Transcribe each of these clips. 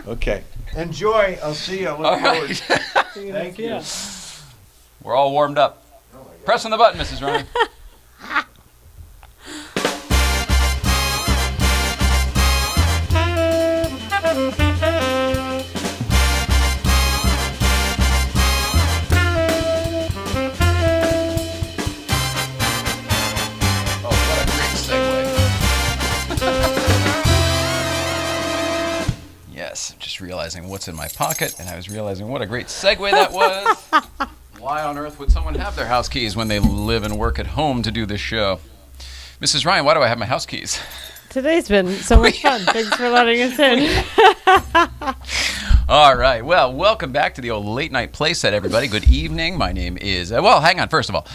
Okay. Enjoy. I'll see you. I look forward. Thank you. We're all warmed up. Pressing the button, Mrs. Ryan. Just realizing what's in my pocket, and I was realizing what a great segue that was. Why on earth would someone have their house keys when they live and work at home to do this show? Mrs. Ryan, why do I have my house keys? Today's been so much fun. Thanks for letting us in. All right. Well, welcome back to the old late night playset, everybody. Good evening. My name is... well, hang on. First of all,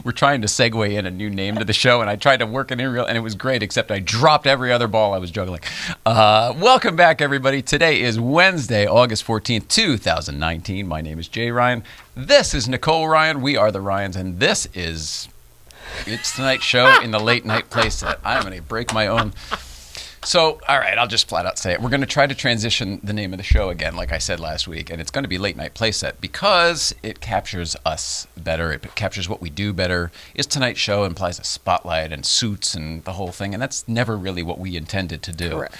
we're trying to segue in a new name to the show, and I tried to work it in real, and it was great, except I dropped every other ball I was juggling. Welcome back, everybody. Today is Wednesday, August 14th, 2019. My name is Jay Ryan. This is Nicole Ryan. We are the Ryans, and this is It's Tonight's show in the late night playset. I'm going to break my own... So, all right, I'll just flat out say it. We're going to try to transition the name of the show again, like I said last week, and it's going to be Late Night Playset because it captures us better. It captures what we do better. It's Tonight's show implies a spotlight and suits and the whole thing, and that's never really what we intended to do. Correct.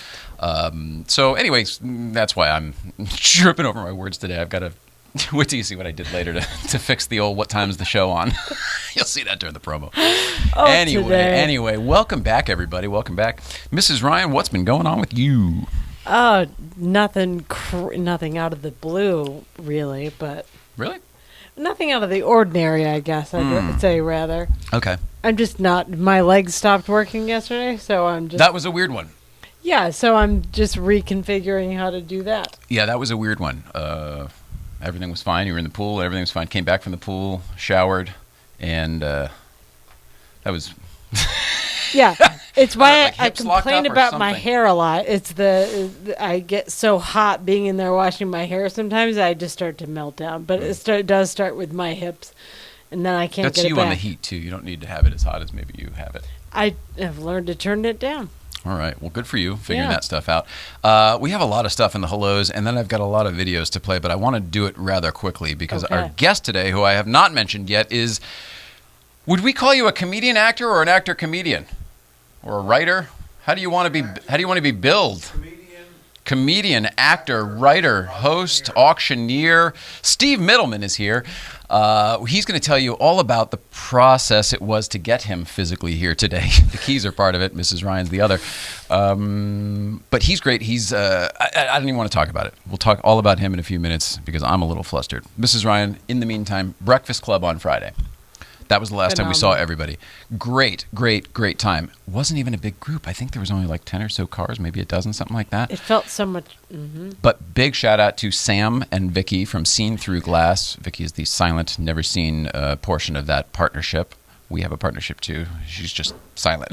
So, anyways, that's why I'm tripping over my words today. I've got to wait till you see what I did later to fix the old "What time's the show on?" You'll see that during the promo. Anyway, welcome back, everybody. Welcome back, Mrs. Ryan. What's been going on with you? Oh, nothing out of the blue, really, but Really? nothing out of the ordinary, I guess I'd say rather. Okay. I'm just not. My legs stopped working yesterday, so I'm just. That was a weird one. Yeah, so I'm just reconfiguring how to do that. Yeah, that was a weird one. Everything was fine. You were in the pool. Everything was fine. Came back from the pool, showered, and that was... Yeah, it's why like I hips locked complain up or about my something? hair a lot. It's I get so hot being in there washing my hair sometimes I just start to melt down. But it does start with my hips, and then I can't That's get it you back. on the heat, too. You don't need to have it as hot as maybe you have it. I have learned to turn it down. All right. Well, good for you figuring Yeah. that stuff out. We have a lot of stuff in the hellos, and then I've got a lot of videos to play, but I want to do it rather quickly because our guest today, who I have not mentioned yet, is... Would we call you a comedian actor or an actor comedian? Or a writer? How do you want to be billed? Comedian, actor, writer, host, auctioneer. Steve Mittleman is here. He's going to tell you all about the process it was to get him physically here today. The keys are part of it. Mrs. Ryan's the other. But he's great. I don't even want to talk about it. We'll talk all about him in a few minutes because I'm a little flustered. Mrs. Ryan, in the meantime, Breakfast Club on Friday. That was the last time we saw everybody. Great time. Wasn't even a big group. I think there was only like 10 or so cars, maybe a dozen, something like that. It felt so much... Mm-hmm. But big shout out to Sam and Vicky from Seen Through Glass. Vicky is the silent, never seen portion of that partnership. We have a partnership too. She's just silent.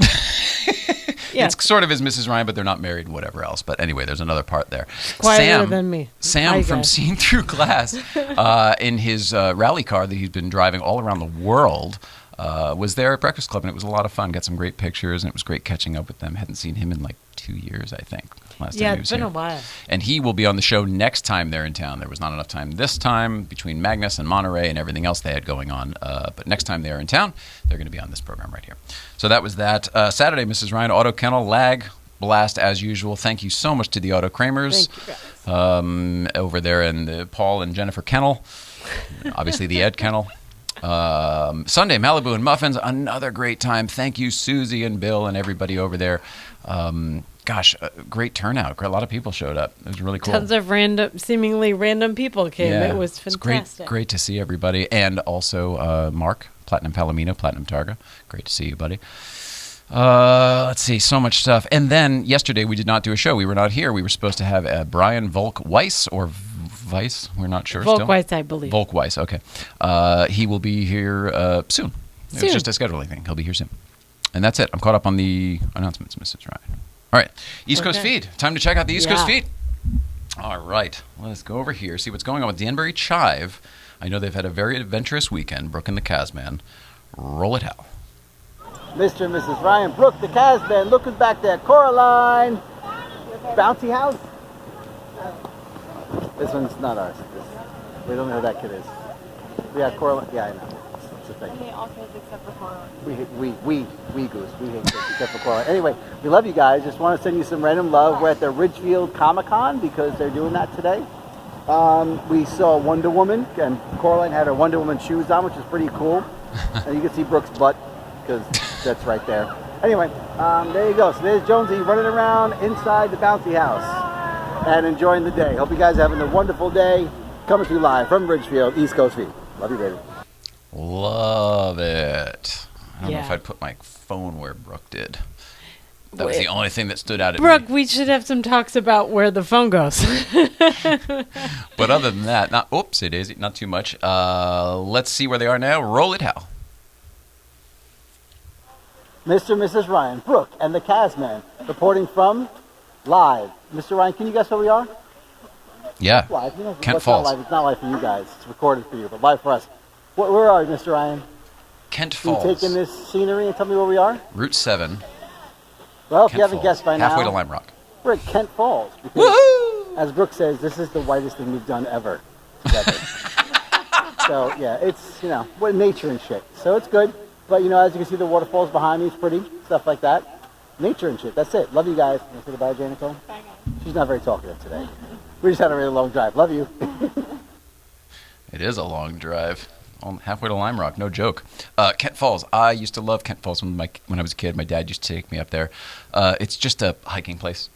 Yeah. It's sort of as Mrs. Ryan, but they're not married and whatever else. But anyway, there's another part there. Quieter than me. Sam from Seen Through Glass in his rally car that he's been driving all around the world was there at Breakfast Club, and it was a lot of fun. Got some great pictures, and it was great catching up with them. Hadn't seen him in like 2 years, I think. Last time he was it's been here. a while. And he will be on the show next time they're in town. There was not enough time this time between Magnus and Monterey and everything else they had going on. But next time they're in town, they're going to be on this program right here. So that was that. Saturday, Mrs. Ryan, Auto Kennel, Lag, Blast as usual. Thank you so much to the Auto Kramers. Thank you guys. Over there, and Paul and Jennifer Kennel. Obviously the Ed Kennel. Sunday, Malibu and Muffins, another great time. Thank you, Susie and Bill and everybody over there. Gosh, great turnout. A lot of people showed up. It was really cool. Tons of seemingly random people came. Yeah, It was fantastic. Great to see everybody. And also Mark, Platinum Palomino, Platinum Targa. Great to see you, buddy. Let's see, so much stuff. And then yesterday we did not do a show. We were not here. We were supposed to have Brian Volk-Weiss or Weiss. We're not sure still. Volk-Weiss, I believe. Volk-Weiss, okay. He will be here soon. It was just a scheduling thing. He'll be here soon. And that's it. I'm caught up on the announcements, Mrs. Ryan. All right. East Coast feed. Time to check out the East Coast feed. All right. Let's go over here, see what's going on with Danbury Chive. I know they've had a very adventurous weekend. Brooke and the Casman. Roll it out. Mr. and Mrs. Ryan, Brooke, the Casman, looking back there. Coraline, bouncy house? This one's not ours. We don't know who that kid is. Yeah, Coraline. Yeah, I know. It's a thing. I hate all kids except for Coraline. We Goose. We hate kids except for Coraline. Anyway, we love you guys. Just want to send you some random love. We're at the Ridgefield Comic-Con because they're doing that today. We saw Wonder Woman, and Coraline had her Wonder Woman shoes on, which is pretty cool. And you can see Brooke's butt because that's right there. Anyway, there you go. So there's Jonesy running around inside the bouncy house and enjoying the day. Hope you guys are having a wonderful day. Coming to you live from Ridgefield, East Coast Feed. Love you, baby. Love it. I don't know if Yeah. I'd put my phone where Brooke did. That was the only thing that stood out at Brooke, me. we should have some talks about where the phone goes. But other than that, oopsie daisy, not too much. Let's see where they are now. Roll it, Hal. Mr. and Mrs. Ryan, Brooke, and the Casman reporting from live. Mr. Ryan, can you guess where we are? Yeah. Live. You know, Kent it's Falls. Not live. It's not live for you guys. It's recorded for you, but live for us. Where are you, Mr. Ryan? Kent Can you Falls. take in this scenery and tell me where we are? Route 7. Well, if Kent you haven't Falls. guessed by now, Halfway to Lime Rock. we're at Kent Falls. Because, Woohoo! as Brooke says, this is the whitest thing we've done ever together. So, yeah, it's, we're nature and shit. So it's good. But, as you can see, the waterfalls behind me. It's pretty. Stuff like that. Nature and shit. That's it. Love you guys. Want to say goodbye, Jane Nicole? Bye, guys. She's not very talkative today. We just had a really long drive. Love you. It is a long drive. Halfway to Lime Rock, no joke. Kent Falls. I used to love Kent Falls when I was a kid. My dad used to take me up there. It's just a hiking place.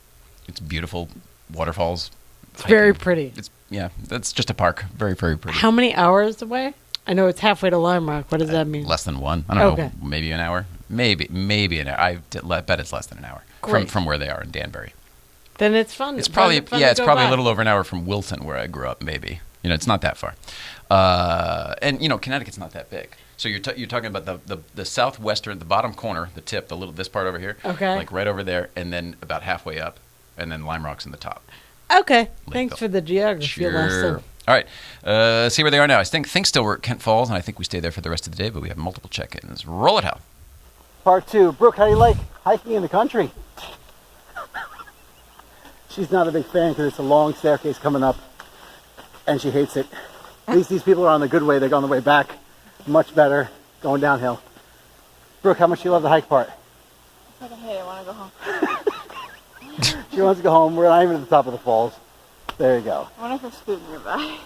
It's beautiful waterfalls. It's very pretty. That's just a park. Very, very pretty. How many hours away? I know it's halfway to Lime Rock. What does that mean? Less than one. I don't know. Okay. Maybe an hour. Maybe an hour. I bet it's less than an hour Great. from where they are in Danbury. Then it's fun. It's probably fun to it's go probably by. a little over an hour from Wilton, where I grew up. Maybe it's not that far, and Connecticut's not that big. So you're talking about the southwestern, the bottom corner, the tip, this part over here, Okay. like right over there, and then about halfway up, and then Lime Rock's in the top. Okay. Thanks Lakeville. for the geography lesson. All right. See where they are now. I think still we're at Kent Falls, and I think we stay there for the rest of the day. But we have multiple check-ins. Roll it, Hal. Part 2. Brooke, how do you like hiking in the country? She's not a big fan because it's a long staircase coming up, and she hates it. At least these people are on the good way. They're on the way back. Much better going downhill. Brooke, how much do you love the hike part? I fucking hate it. I want to go home. She wants to go home. We're not even at the top of the falls. There you go. I wonder if there's food nearby.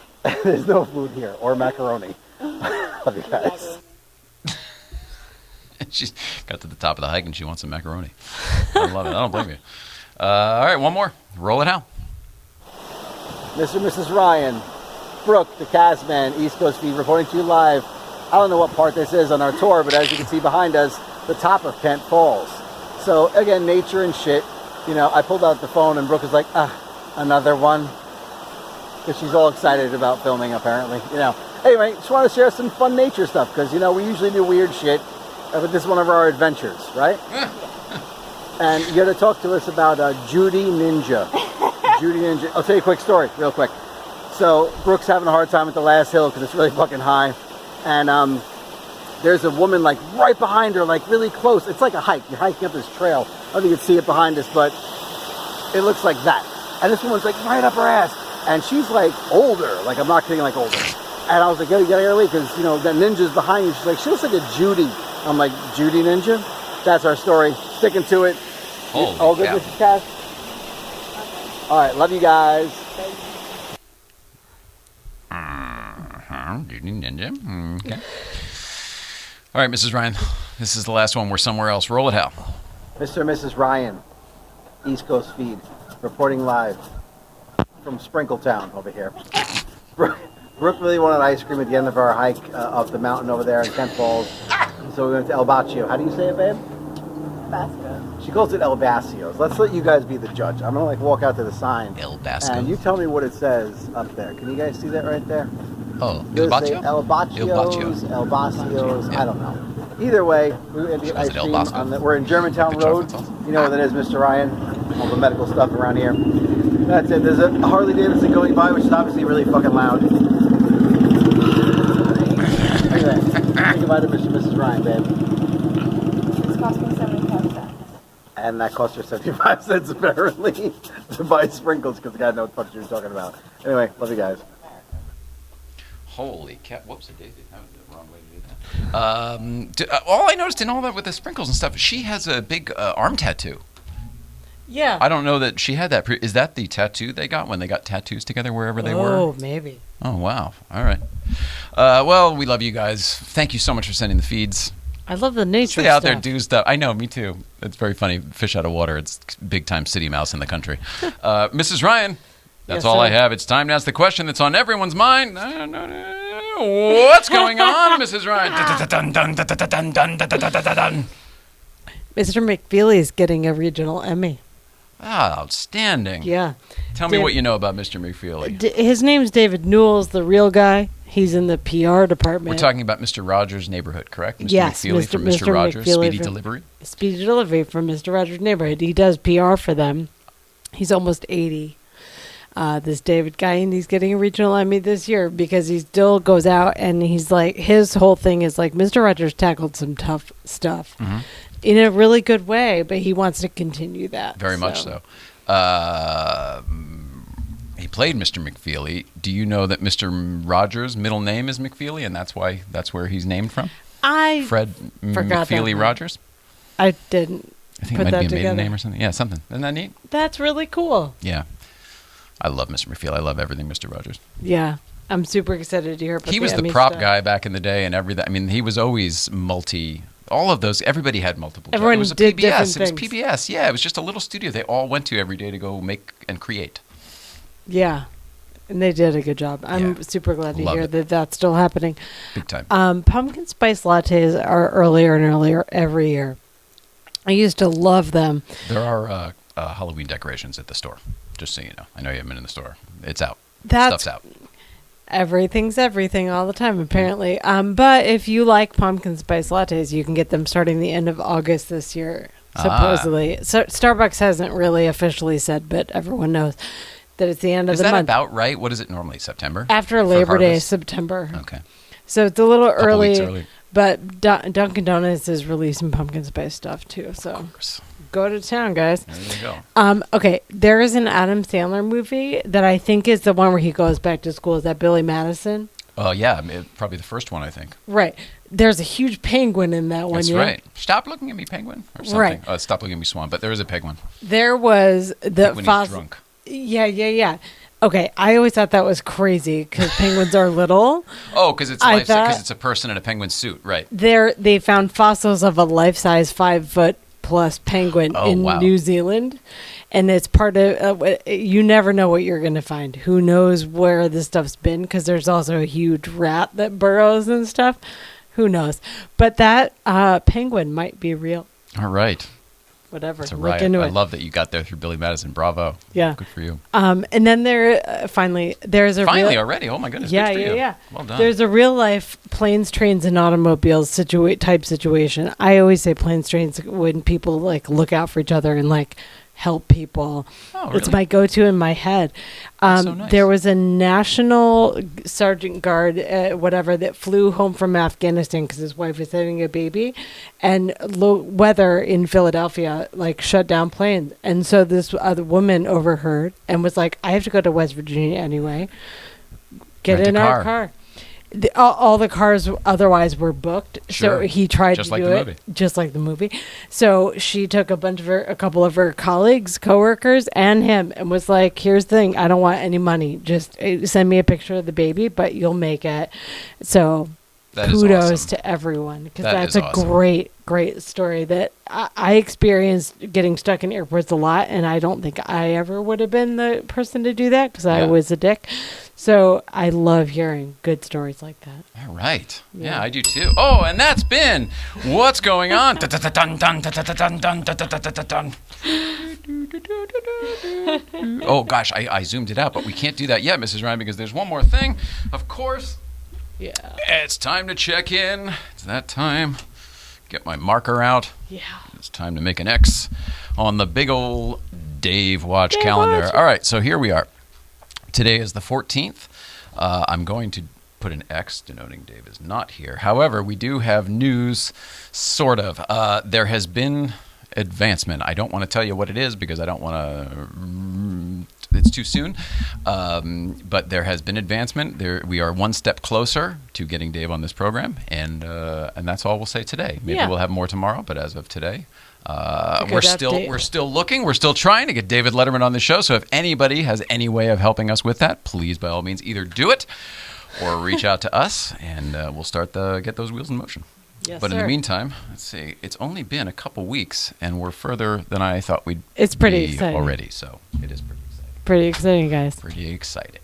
There's no food here or macaroni. Love you guys. She got to the top of the hike, and she wants some macaroni. I love it. I don't blame you. All right, one more. Roll it out. Mr. and Mrs. Ryan, Brooke, the Casman, East Coast Feed, reporting to you live. I don't know what part this is on our tour, but as you can see behind us, the top of Kent Falls. So, again, nature and shit. I pulled out the phone, and Brooke was like, another one. Because she's all excited about filming, apparently. Anyway, just want to share some fun nature stuff, because, we usually do weird shit, but this is one of our adventures, right? And you're going to talk to us about Judy Ninja. Judy Ninja. I'll tell you a quick story, real quick. So, Brooke's having a hard time at the last hill because it's really fucking high. And there's a woman, right behind her, really close. It's like a hike. You're hiking up this trail. I don't know if you can see it behind us, but it looks like that. And this woman's, right up her ass. And she's, older. I'm not kidding, older. And I was like, yo, you gotta get her away because, that ninja's behind you. She's like, she looks like a Judy. I'm like, Judy Ninja? That's our story. Sticking to it. Holy All good, cow. Mrs. Cass? All right, love you guys. Judy Ninja. Okay. All right, Mrs. Ryan. This is the last one. We're somewhere else. Roll it, Hal. Mr. and Mrs. Ryan, East Coast Feed, reporting live from Sprinkletown over here. Brooke really wanted ice cream at the end of our hike up the mountain over there in Kent Falls. So we went to El Baccio. How do you say it, babe? Basco. She calls it El Bacios. Let's let you guys be the judge. I'm going to walk out to the sign. El Basco. And you tell me what it says up there. Can you guys see that right there? Oh, Does El it say Baccio? El Baccios, El Bacios, Yeah. I don't know. Either way, we went to get Calls ice it El cream. Basco. We're in Germantown Good Road. chocolate sauce. You know what that is, Mr. Ryan? All the medical stuff around here. That's it. There's a Harley Davidson going by, which is obviously really fucking loud. Anyway, say goodbye to Mr. and Mrs. Ryan, babe. This cost me 75 cents. And that cost her 75 cents apparently to buy sprinkles because the guy didn't know what the fuck you were talking about. Anyway, love you guys. Holy cat! Whoops, daisy. That was the wrong way to do that. All I noticed in all that with the sprinkles and stuff, she has a big arm tattoo. Yeah. I don't know that she had that. Is that the tattoo they got when they got tattoos together wherever they were? Oh, maybe. Oh, wow. All right. Well, we love you guys. Thank you so much for sending the feeds. I love the nature Stay out stuff. there, do stuff. I know, me too. It's very funny. Fish out of water. It's big-time city mouse in the country. Mrs. Ryan, that's Yes, all I sir. have. It's time to ask the question that's on everyone's mind. What's going on, Mrs. Ryan? Mr. McFeely is getting a regional Emmy. Ah, outstanding. Yeah. Tell me what you know about Mr. McFeely. His name's David Newell's the real guy. He's in the PR department. We're talking about Mr. Rogers' Neighborhood, correct? Mr. Yes, McFeely from Mr. Rogers, McFeely Speedy from- Delivery. Speedy Delivery from Mr. Rogers' Neighborhood. He does PR for them. He's almost 80. This David guy, and he's getting a regional Emmy this year because he still goes out and he's like, his whole thing is like, Mr. Rogers tackled some tough stuff in a really good way, but he wants to continue that. Very much so. He played Mr. McFeely. Do you know that Mr. Rogers' middle name is McFeely, and that's where he's named from? Fred forgot that McFeely one. Rogers? I didn't I think put it might that be a maiden together. name or something. Yeah, something. Isn't that neat? That's really cool. Yeah. I love Mr. McFeely. I love everything Mr. Rogers. Yeah. I'm super excited to hear about He was the Emmy prop stuff. guy back in the day and everything. I mean, he was always all of those. Everybody had multiple jobs. Everyone It was a did PBS. different It was things. PBS. Yeah, it was just a little studio they all went to every day to go make and create. Yeah. And they did a good job. I'm Yeah. super glad to Love hear it. that that's still happening. Big time. Pumpkin spice lattes are earlier and earlier every year. I used to love them. There are Halloween decorations at the store, just so you know. I know you haven't been in the store. It's out. That's Stuff's out. everything's everything all the time, apparently. But if you like pumpkin spice lattes, you can get them starting the end of August this year, supposedly. So Starbucks hasn't really officially said, but everyone knows that it's the end of Is the that month. about right? What is it normally? September? After For Labor Day, harvest? September. Okay. So it's a little Couple weeks early, early. but Dunkin' Donuts is releasing pumpkin spice stuff too. So Of course. go to town, guys. There you go. Okay, there is an Adam Sandler movie that I think is the one where he goes back to school. Is that Billy Madison? Yeah, I mean, probably the first one, I think. Right. There's a huge penguin in that one. That's yeah? right. Stop looking at me, penguin, or something. Right. Stop looking at me, swan. But there is a penguin. There was the When he's fossil. drunk. Yeah. Okay, I always thought that was crazy because penguins are little. Oh, because it's I because thought- it's a person in a penguin suit, right? They found fossils of a life-size 5-foot plus penguin Oh, in wow. New Zealand, and it's part of. You never know what you're going to find. Who knows where this stuff's been? Because there's also a huge rat that burrows and stuff. Who knows? But that penguin might be real. All right. Whatever. It's a Look riot. into I it. love that you got there through Billy Madison. Bravo. Yeah. Good for you. And then there's a Finally, real, already. Oh my goodness. Yeah, good for you. yeah. Well done. There's a real life planes, trains, and automobiles type situation. I always say planes, trains when people like look out for each other and like help people. Oh, It's really? my go-to in my head. That's so nice. There was a National Sergeant Guard, whatever, that flew home from Afghanistan because his wife was having a baby, and weather in Philadelphia like shut down planes. And so this other woman overheard and was like, "I have to go to West Virginia anyway. Get Rent a in our car." car." All the cars otherwise were booked, Sure. so he tried Just to like do the it movie. just like the movie. So she took a couple of her colleagues, coworkers, and him, and was like, "Here's the thing: I don't want any money. Just send me a picture of the baby, but you'll make it." So That is kudos awesome. to everyone because That that's is a awesome. great story that I experienced getting stuck in airports a lot, and I don't think I ever would have been the person to do that because I Yeah. was a dick. So I love hearing good stories like that. All right. Yeah, Yeah. I do too. Oh, and that's been What's Going On. Oh, gosh, I zoomed it out, but we can't do that yet, Mrs. Ryan, because there's one more thing. Of course, Yeah. it's time to check in. It's that time. Get my marker out. Yeah. It's time to make an X on the big old Dave Watch Dave calendar. Watch. All right, so here we are. Today is the 14th. I'm going to put an X denoting Dave is not here. However, we do have news, sort of. There has been advancement. I don't want to tell you what it is because I don't want to. It's too soon. But there has been advancement. We are one step closer to getting Dave on this program, and that's all we'll say today. Maybe we'll have more tomorrow, but as of today, we're still looking. We're still trying to get David Letterman on the show. So if anybody has any way of helping us with that, please, by all means, either do it or reach out to us, and we'll start get those wheels in motion. Yes, but sir. in the meantime, let's see. It's only been a couple weeks, and we're further than I thought we'd It's pretty be exciting already. So it is pretty exciting. Pretty exciting, guys. Pretty exciting.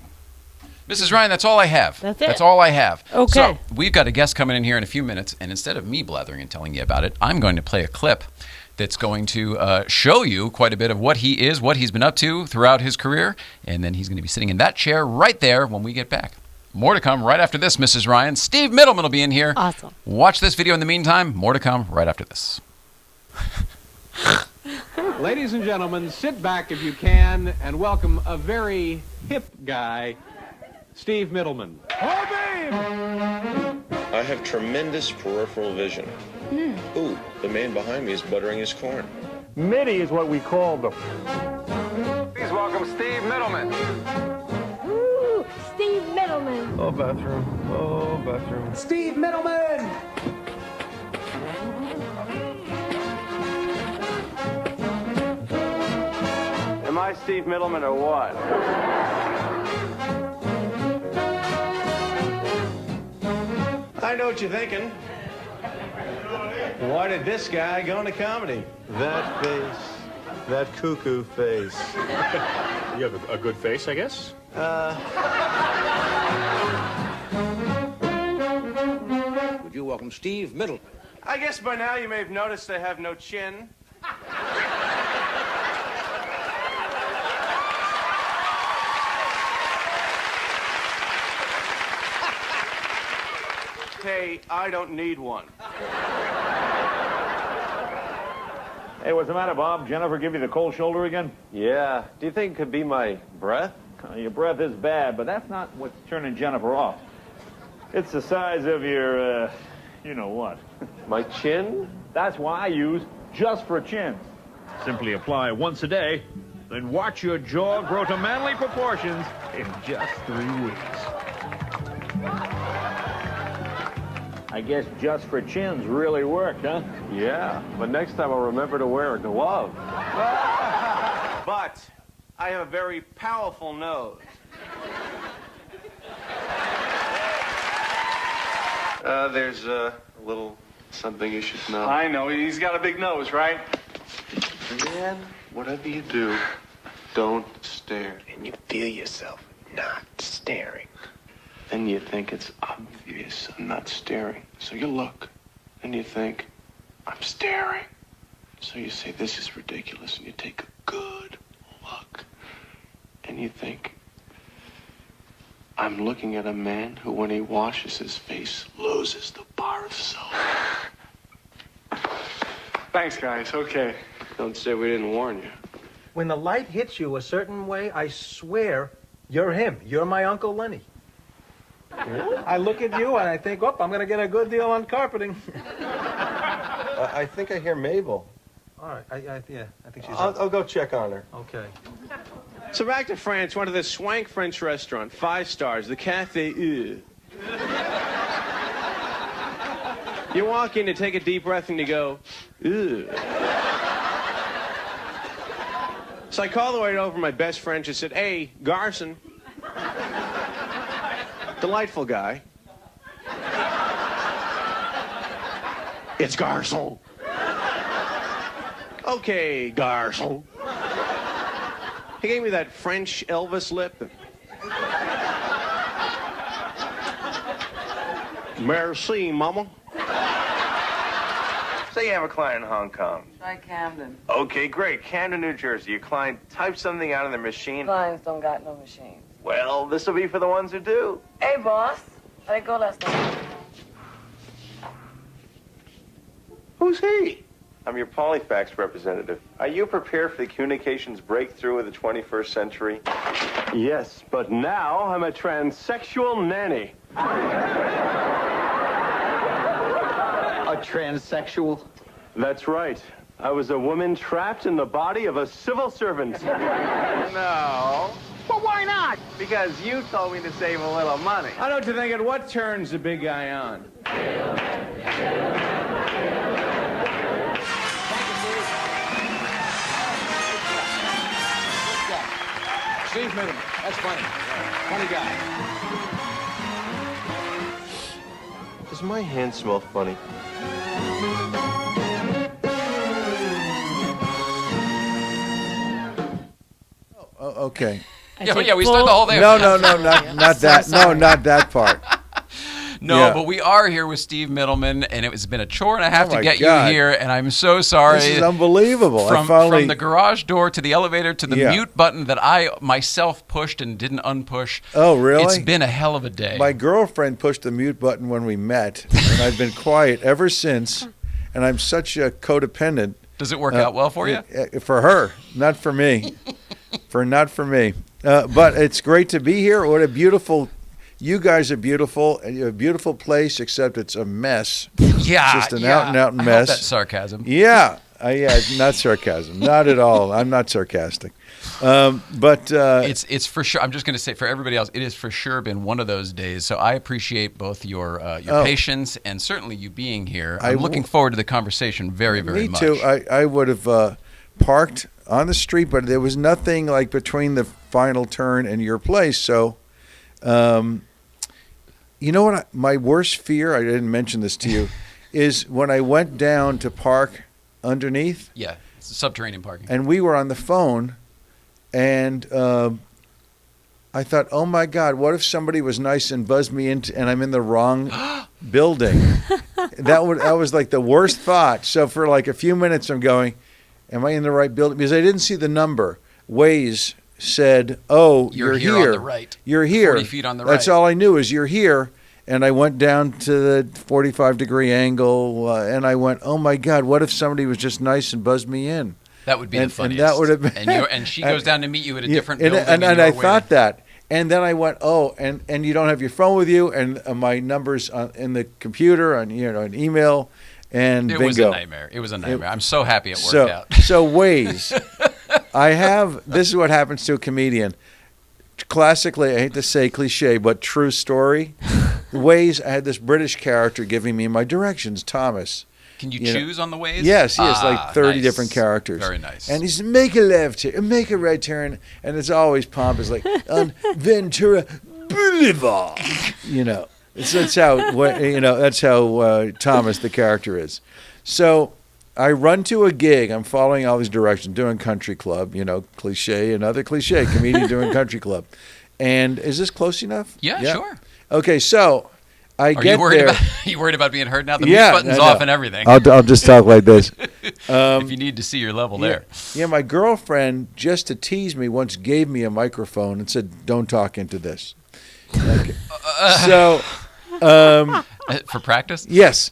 Mrs. Ryan, that's all I have. That's it. That's all I have. Okay. So we've got a guest coming in here in a few minutes, and instead of me blathering and telling you about it, I'm going to play a clip that's going to show you quite a bit of what he is, what he's been up to throughout his career, and then he's going to be sitting in that chair right there when we get back. More to come right after this, Mrs. Ryan. Steve Mittleman will be in here. Awesome. Watch this video in the meantime. More to come right after this. Ladies and gentlemen, sit back if you can and welcome a very hip guy, Steve Mittleman. I have tremendous peripheral vision. Ooh, the man behind me is buttering his corn. MIDI is what we call them. Please welcome Steve Mittleman. Woo! Steve Mittleman. Oh, bathroom. Oh, bathroom. Steve Mittleman! Am I Steve Mittleman or what? I know what you're thinking. Why did this guy go into comedy? That face. That cuckoo face. You have a good face, I guess? Would you welcome Steve Mittleman? I guess by now you may have noticed I have no chin. Hey, I don't need one. Hey, what's the matter, Bob? Jennifer give you the cold shoulder again? Yeah. Do you think it could be my breath? Your breath is bad, but that's not what's turning Jennifer off. It's the size of your, you know what. My chin? That's why I use Just for Chins. Simply apply once a day, then watch your jaw grow to manly proportions in just 3 weeks. I guess Just for Chins really worked, huh? Yeah, but next time I'll remember to wear a glove. But I have a very powerful nose. There's a little something you should know. I know, he's got a big nose, right? Man, whatever you do, don't stare. And you feel yourself not staring. Then you think it's obvious I'm not staring. So you look, and you think, I'm staring. So you say, this is ridiculous, and you take a good look. And you think, I'm looking at a man who, when he washes his face, loses the bar of soap. Thanks, guys. Okay. Don't say we didn't warn you. When the light hits you a certain way, I swear you're him. You're my Uncle Lenny. I look at you and I think, oh, I'm going to get a good deal on carpeting. I think I hear Mabel. All right. I think she's... I'll go check on her. Okay. So back to France, went to this swank French restaurant, 5 stars, the Café U. You walk in to take a deep breath and you go, ew. So I called the waiter over, my best French, and said, hey, Garson. Delightful guy. It's Garson. Okay, Garson. He gave me that French Elvis lip. Merci, mama. Say you have a client in Hong Kong. Try Camden. Okay, great. Camden, New Jersey. Your client types something out on the machine. Clients don't got no machines. Well, this will be for the ones who do. Hey, boss. How'd it go last night? Who's he? I'm your Polyfax representative. Are you prepared for the communications breakthrough of the 21st century? Yes, but now I'm a transsexual nanny. A transsexual? That's right. I was a woman trapped in the body of a civil servant. No. Well, why not? Because you told me to save a little money. I know what you're thinking. What turns the big guy on? Steve Middleman. That's funny. Funny guy. Does my hand smell funny? Oh, okay. Yeah, we start the whole thing. No, not that. No, not that part. No, but we are here with Steve Middleman, and it's been a chore and a half to get you here, and I'm so sorry. This is unbelievable. From the garage door to the elevator to the mute button that I myself pushed and didn't unpush. Oh, really? It's been a hell of a day. My girlfriend pushed the mute button when we met, and I've been quiet ever since, and I'm such a codependent. Does it work out well for you? For her, not for me. Not for me. But it's great to be here. What a beautiful... You guys are beautiful. A beautiful place, except it's a mess. Yeah, it's just an out-and-out mess. I hope that's sarcasm. Yeah, not sarcasm. Not at all. I'm not sarcastic. But it's for sure. I'm just going to say for everybody else, it has for sure been one of those days. So I appreciate both your patience and certainly you being here. I'm looking forward to the conversation very, very much. Me too. I would have parked on the street, but there was nothing like between the final turn and your place. So, you know what? My worst fear, I didn't mention this to you, is when I went down to park underneath. Yeah, it's subterranean parking. And we were on the phone, and I thought, oh my God, what if somebody was nice and buzzed me into, and I'm in the wrong building? That was like the worst thought. So for like a few minutes, I'm going, am I in the right building? Because I didn't see the number. Waze said, oh, you're here. On the right. You're here. 40 feet on the right. That's all I knew is you're here. And I went down to the 45-degree angle, and I went, oh my God, what if somebody was just nice and buzzed me in? That would be the funniest. And that would have been. And she goes down to meet you at a different building. And I thought that. And then I went, oh, and you don't have your phone with you, and my number's in the computer, on an email, and it bingo. Was a nightmare. It was a nightmare. I'm so happy it worked out. So Waze. This is what happens to a comedian. Classically, I hate to say cliche, but true story. Waze, I had this British character giving me my directions, Thomas. Can you choose on the Waze? Yes, he has like 30 different characters. Very nice. And he says, make a left turn, make a right turn, and it's always pompous, like on Ventura Boulevard. That's how Thomas the character is. So I run to a gig. I'm following all these directions, doing country club, cliche, another cliche, comedian doing country club. And is this close enough? Yeah, sure. Okay, so I get there. Are you worried about being heard now? The mute button's off and everything. I'll just talk like this. If you need to see your level there. Yeah, my girlfriend, just to tease me, once gave me a microphone and said, don't talk into this. Okay. For practice? Yes.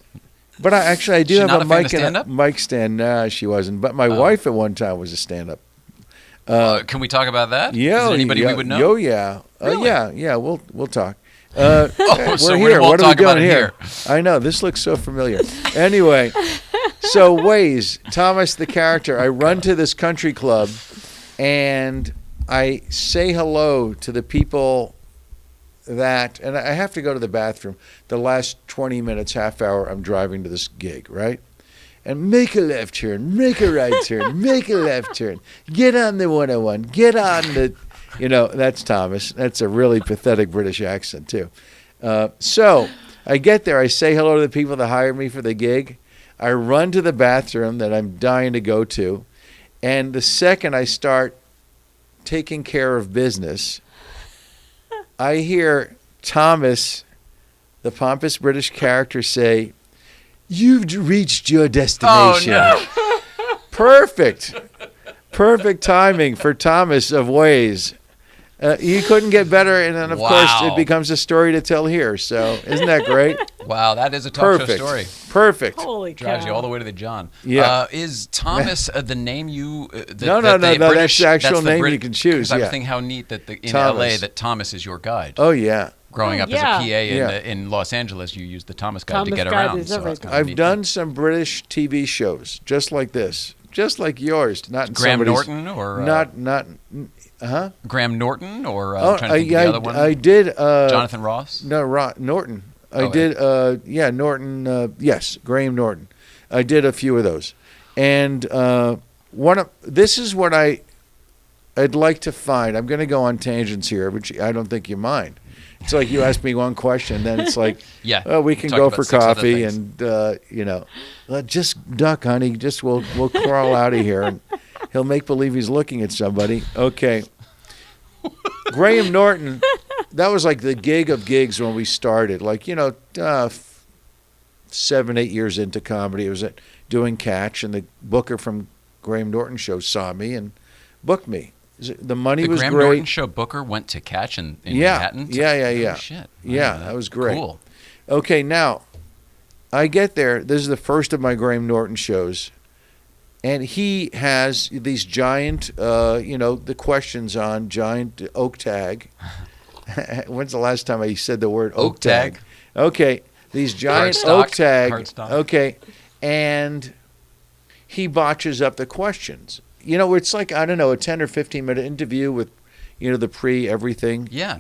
But I do have a mic and a mic stand. Nah, she wasn't. But my wife at one time was a stand-up. Can we talk about that? Yeah. Is there anybody we would know? Oh, yeah. Really? Yeah, we'll talk. So we're here. What are we doing here? I know. This looks so familiar. Anyway, so Waze, Thomas the character, I run to this country club, and I say hello to the people and I have to go to the bathroom. The last 20 minutes, half hour, I'm driving to this gig, right? And make a left turn, make a right turn, make a left turn. Get on the 101, get on the... that's Thomas. That's a really pathetic British accent, too. So I get there. I say hello to the people that hired me for the gig. I run to the bathroom that I'm dying to go to. And the second I start taking care of business, I hear Thomas, the pompous British character, say, "You've reached your destination." Oh, no. Perfect timing for Thomas of Waze. You couldn't get better, and then, of course, it becomes a story to tell here. So isn't that great? Wow, that is a talk show story. Perfect. Holy cow. Drives you all the way to the John. Yeah. Is Thomas the name you... No, that's the actual name you can choose. I was thinking how neat that in Thomas. L.A. that Thomas is your guide. Oh, yeah. Growing up yeah. as a PA Yeah. in Los Angeles, you used the Thomas Guide Thomas to get Guide around. is So it's everything. kinda I've neat. done some British TV shows just like this, just like yours. Not in Graham somebody's- Norton or not. Graham Norton or Oh, I'm trying to think of the other one. I did. Jonathan Ross. No, Norton. I Okay. did. Norton. Yes, Graham Norton. I did a few of those, and this is what I'd like to find. I'm going to go on tangents here, which I don't think you mind. It's like you ask me one question, then it's like, yeah, oh, we can talk go about for 6 other coffee, things. and just duck, honey. Just we'll crawl out of here, and he'll make believe he's looking at somebody. Okay, Graham Norton. That was like the gig of gigs when we started. Like 7-8 years into comedy, it was doing Catch, and the booker from Graham Norton show saw me and booked me. The money was Graham great. Norton show booker went to Catch in Manhattan? Yeah. Oh, shit. Yeah, that was great. Cool. Okay, now, I get there. This is the first of my Graham Norton shows. And he has these giant, the questions on giant oak tag. When's the last time I said the word oak tag? Okay, these giant oak tag. Okay, and he botches up the questions. It's like, I don't know, a 10 or 15 minute interview with, the pre-everything. Yeah.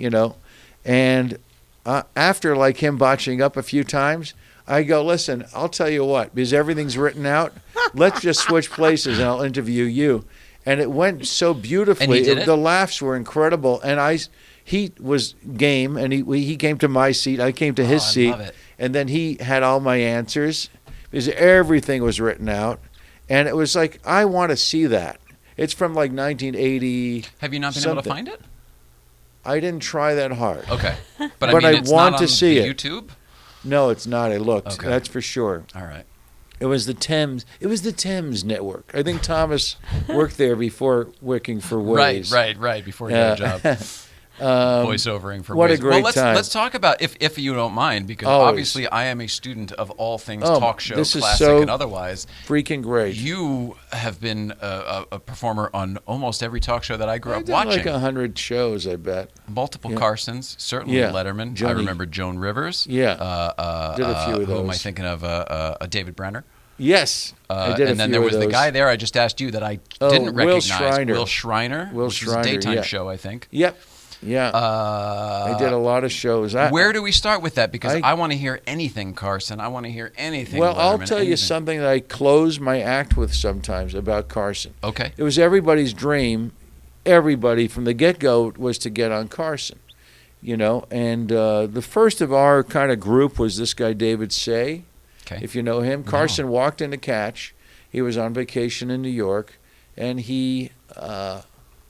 And after like him botching up a few times, I go, listen, I'll tell you what, because everything's written out, let's just switch places and I'll interview you. And it went so beautifully. And he did it? The laughs were incredible. And he was game, and he came to my seat. I came to his seat. Love it. And then he had all my answers because everything was written out. And it was like, I want to see that. It's from like 1980. Have you not been able to find it? I didn't try that hard. Okay. But I mean, I it's want not to on see the it. YouTube? No, it's not. I looked. Okay. That's for sure. All right. It was the Thames. It was the Thames Network. I think Thomas worked there before working for Waze. Right. Before he got a job. Voiceovering for what Waze. a great well, time. let's talk about, if you don't mind, because Always. obviously I am a student of all things Oh, talk show, this is classic so and otherwise. Freaking great. You have been a performer on almost every talk show that I grew up did watching. like 100 shows, I bet. Multiple Yeah. Carsons, certainly Yeah. Letterman. I Johnny. remember Joan Rivers. Yeah. Did a few of Who am I those. thinking of? David Brenner. Yes, I did a and then few there of was the those. guy there I just asked you that I Oh, didn't Will recognize. Schreiner. Will Schreiner. Will which Schreiner, was a daytime yeah. show, I think. Yep. Yeah. I did a lot of shows. Where do we start with that? Because I- I want to hear anything, Carson. I want to hear anything. Well, I'll Letterman, tell you anything. something that I close my act with sometimes about Carson. Okay. It was everybody's dream. Everybody from the get-go was to get on Carson, And the first of our kind of group was this guy, David Say, if you know him. Carson walked into Catch. He was on vacation in New York, and he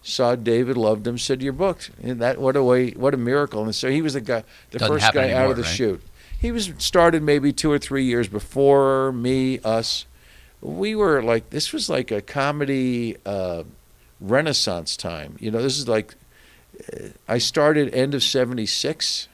saw David, loved him, said, "You're booked." And what a miracle! And so he was the Doesn't first happen guy out anymore, of the right? chute. He was started maybe 2 or 3 years before us. We were like, this was like a comedy renaissance time. This is like, I started end of '76.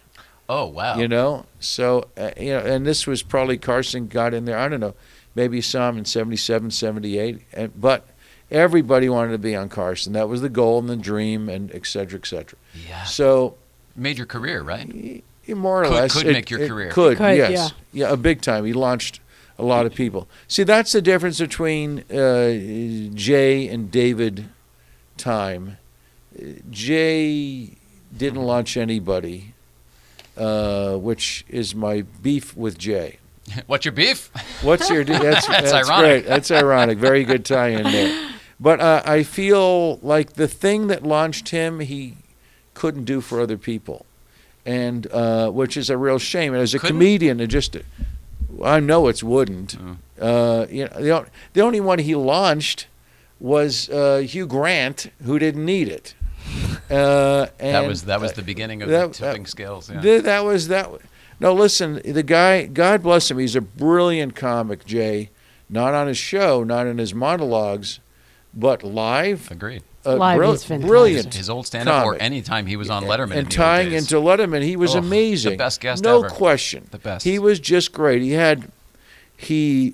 Oh, wow. So, and this was probably Carson got in there, I don't know, maybe you saw him in '77, '78, but everybody wanted to be on Carson. That was the goal and the dream, and et cetera, et cetera. Yeah. So, made your career, right? More or less. Could make your career. Could, yes. Yeah, a big time. He launched a lot of people. See, that's the difference between Jay and David time. Jay didn't launch anybody, which is my beef with Jay. What's your beef? What's your that's ironic. Great. That's ironic. Very good tie-in there. But I feel like the thing that launched him, he couldn't do for other people, and which is a real shame. And as a comedian, I know it's wouldn't. The only one he launched was Hugh Grant, who didn't need it. And that was the beginning of the tipping scales. Yeah. That was that. No, listen, the guy, God bless him, he's a brilliant comic, Jay. Not on his show, not in his monologues, but live. Agreed. Live is fantastic. Brilliant. His old stand-up, or comic. any time he was on Letterman. And in the tying old days. into Letterman, he was amazing. The best guest no ever. question. The best. He was just great. He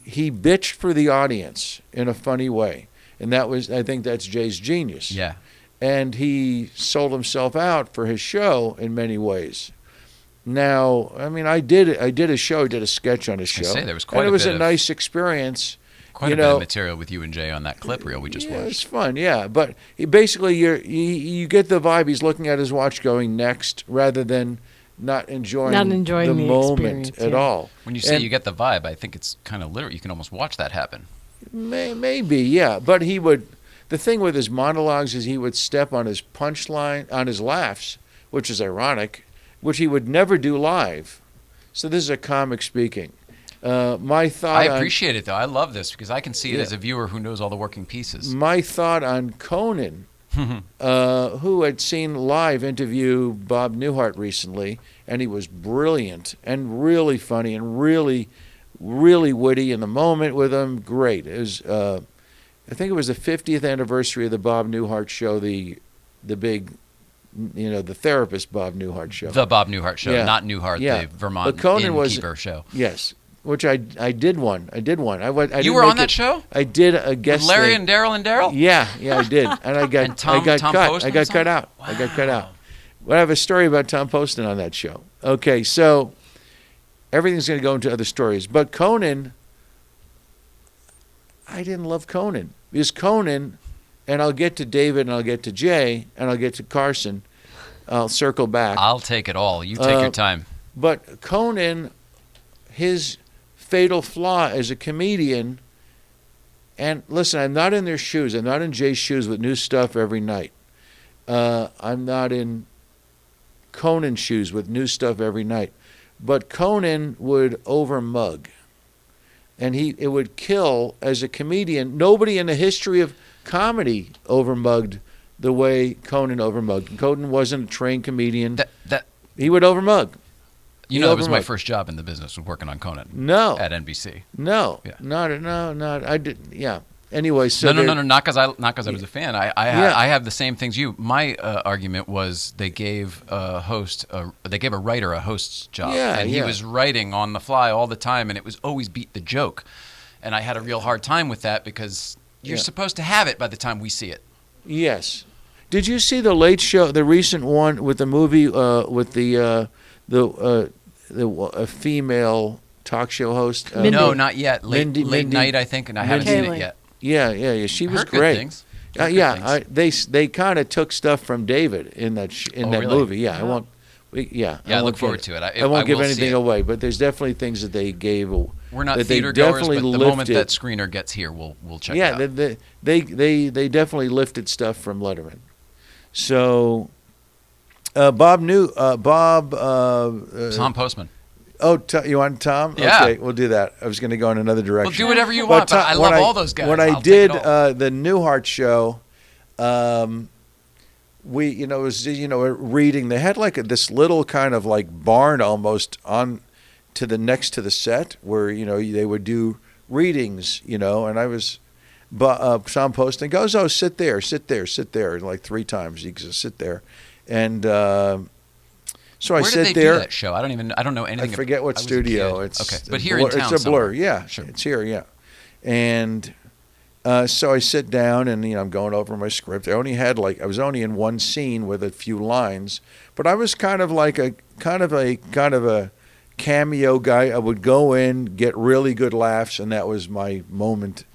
bitched for the audience in a funny way, and I think that's Jay's genius. Yeah. And he sold himself out for his show in many ways. Now, I mean, I did a show, I did a sketch on a show. Say, there was quite and a it was bit a of- nice experience. Quite a bit of material with you and Jay on that clip reel we just Yeah, watched. it's fun, yeah. But basically, you get the vibe. He's looking at his watch going next rather than not enjoying the moment at all. When you say you get the vibe, I think it's kind of literal. You can almost watch that happen. Maybe, yeah. But he would. The thing with his monologues is he would step on his punchline, on his laughs, which is ironic, which he would never do live. So this is a comic speaking. My thought. I appreciate it though. I love this because I can see it Yeah. as a viewer who knows all the working pieces. My thought on Conan, who had seen live interview Bob Newhart recently, and he was brilliant and really funny and really, really witty in the moment with him. Great. It was, I think it was the 50th anniversary of the Bob Newhart show, the big, the therapist Bob Newhart show. The Bob Newhart show, Yeah. not Newhart, Yeah. the Vermont But Conan innkeeper show. Yes. Which I did one. I did one. I You were on that show? I did a guest With Larry thing. and Daryl and Daryl? Yeah, I did, and I got Tom cut. Poston I got cut out. I got cut out. But I have a story about Tom Poston on that show. Okay, so everything's going to go into other stories, but Conan, I didn't love Conan because Conan, and I'll get to David, and I'll get to Jay, and I'll get to Carson. I'll circle back. I'll take it all. You take your time. But Conan, his fatal flaw as a comedian, and listen, I'm not in their shoes. I'm not in Jay's shoes with new stuff every night. I'm not in Conan's shoes with new stuff every night. But Conan would overmug. And it would kill as a comedian. Nobody in the history of comedy overmugged the way Conan overmugged. Conan wasn't a trained comedian. He would overmug. You know, that was my first job in the business, was working on Conan. No. At NBC. No. Yeah. Not. I did. Yeah. Anyway, so no. Not because I was a fan. I have the same things you. My argument was they gave a writer a host's job, and he was writing on the fly all the time, and it was always beat the joke, and I had a real hard time with that because you're supposed to have it by the time we see it. Yes. Did you see the Late Show, the recent one with the movie with the female talk show host? No, not yet. Mindy. Late night, I think, and I haven't seen it yet. Yeah. She was Heard good great. things. They kind of took stuff from David in that really? movie. Yeah, Oh. I won't. I look forward to it. I won't give will see anything it. away, but there's definitely things that they gave. We're not that they theater goers, definitely but the lifted. moment that screener gets here, we'll check it out. Yeah, they definitely lifted stuff from Letterman. So, Tom Postman. Oh, you want Tom? Yeah. Okay, we'll do that. I was going to go in another direction. Well, do whatever you want, but I love all those guys. When I did the Newhart show, we, it was, reading. They had like this little kind of like barn almost on to the next to the set where, they would do readings, and I was, Tom Poston goes, oh, sit there, like 3 times. He goes, sit there. And, so I Where sit did they there. do that show? I don't know anything. I forget what studio. It's okay, but here in town, it's a blur. somewhere. Yeah, Sure. It's here. Yeah, and so I sit down and I'm going over my script. I was only in one scene with a few lines, but I was kind of a cameo guy. I would go in, get really good laughs, and that was my moment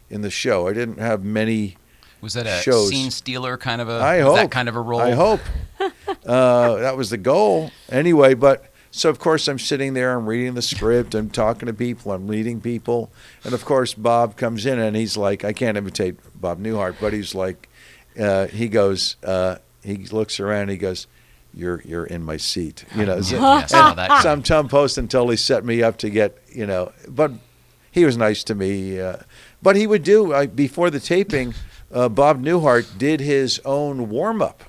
in the show. I didn't have many. Was that a shows. scene stealer kind of a? I hope that kind of a role. I hope. That was the goal. Anyway, so of course I'm sitting there, I'm reading the script, I'm talking to people, I'm leading people, and of course Bob comes in and he's like, I can't imitate Bob Newhart, but he's like, he goes, he looks around, he goes, you're in my seat, Some Tom Poston totally set me up to get, but he was nice to me. But he would do before the taping. Bob Newhart did his own warm up.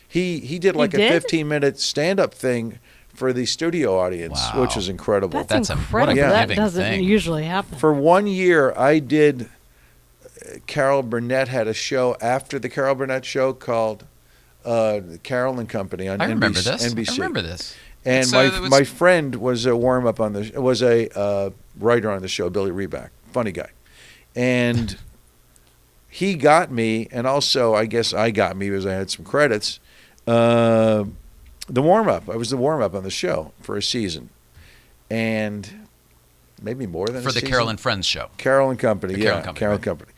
He did like a 15-minute stand-up thing for the studio audience, which is incredible. That's incredible. That doesn't usually happen. For 1 year, I did. Carol Burnett had a show after the Carol Burnett show called Carol and Company on NBC. I remember this. And my friend was a warm-up on the was a writer on the show, Billy Reback, funny guy, and he got me, and also I guess I got me because I had some credits. the warm-up. I was the warm-up on the show for a season. And maybe more than for a the season. Carol and Friends show. Carol and Company, Carol and Company, Carol and Company.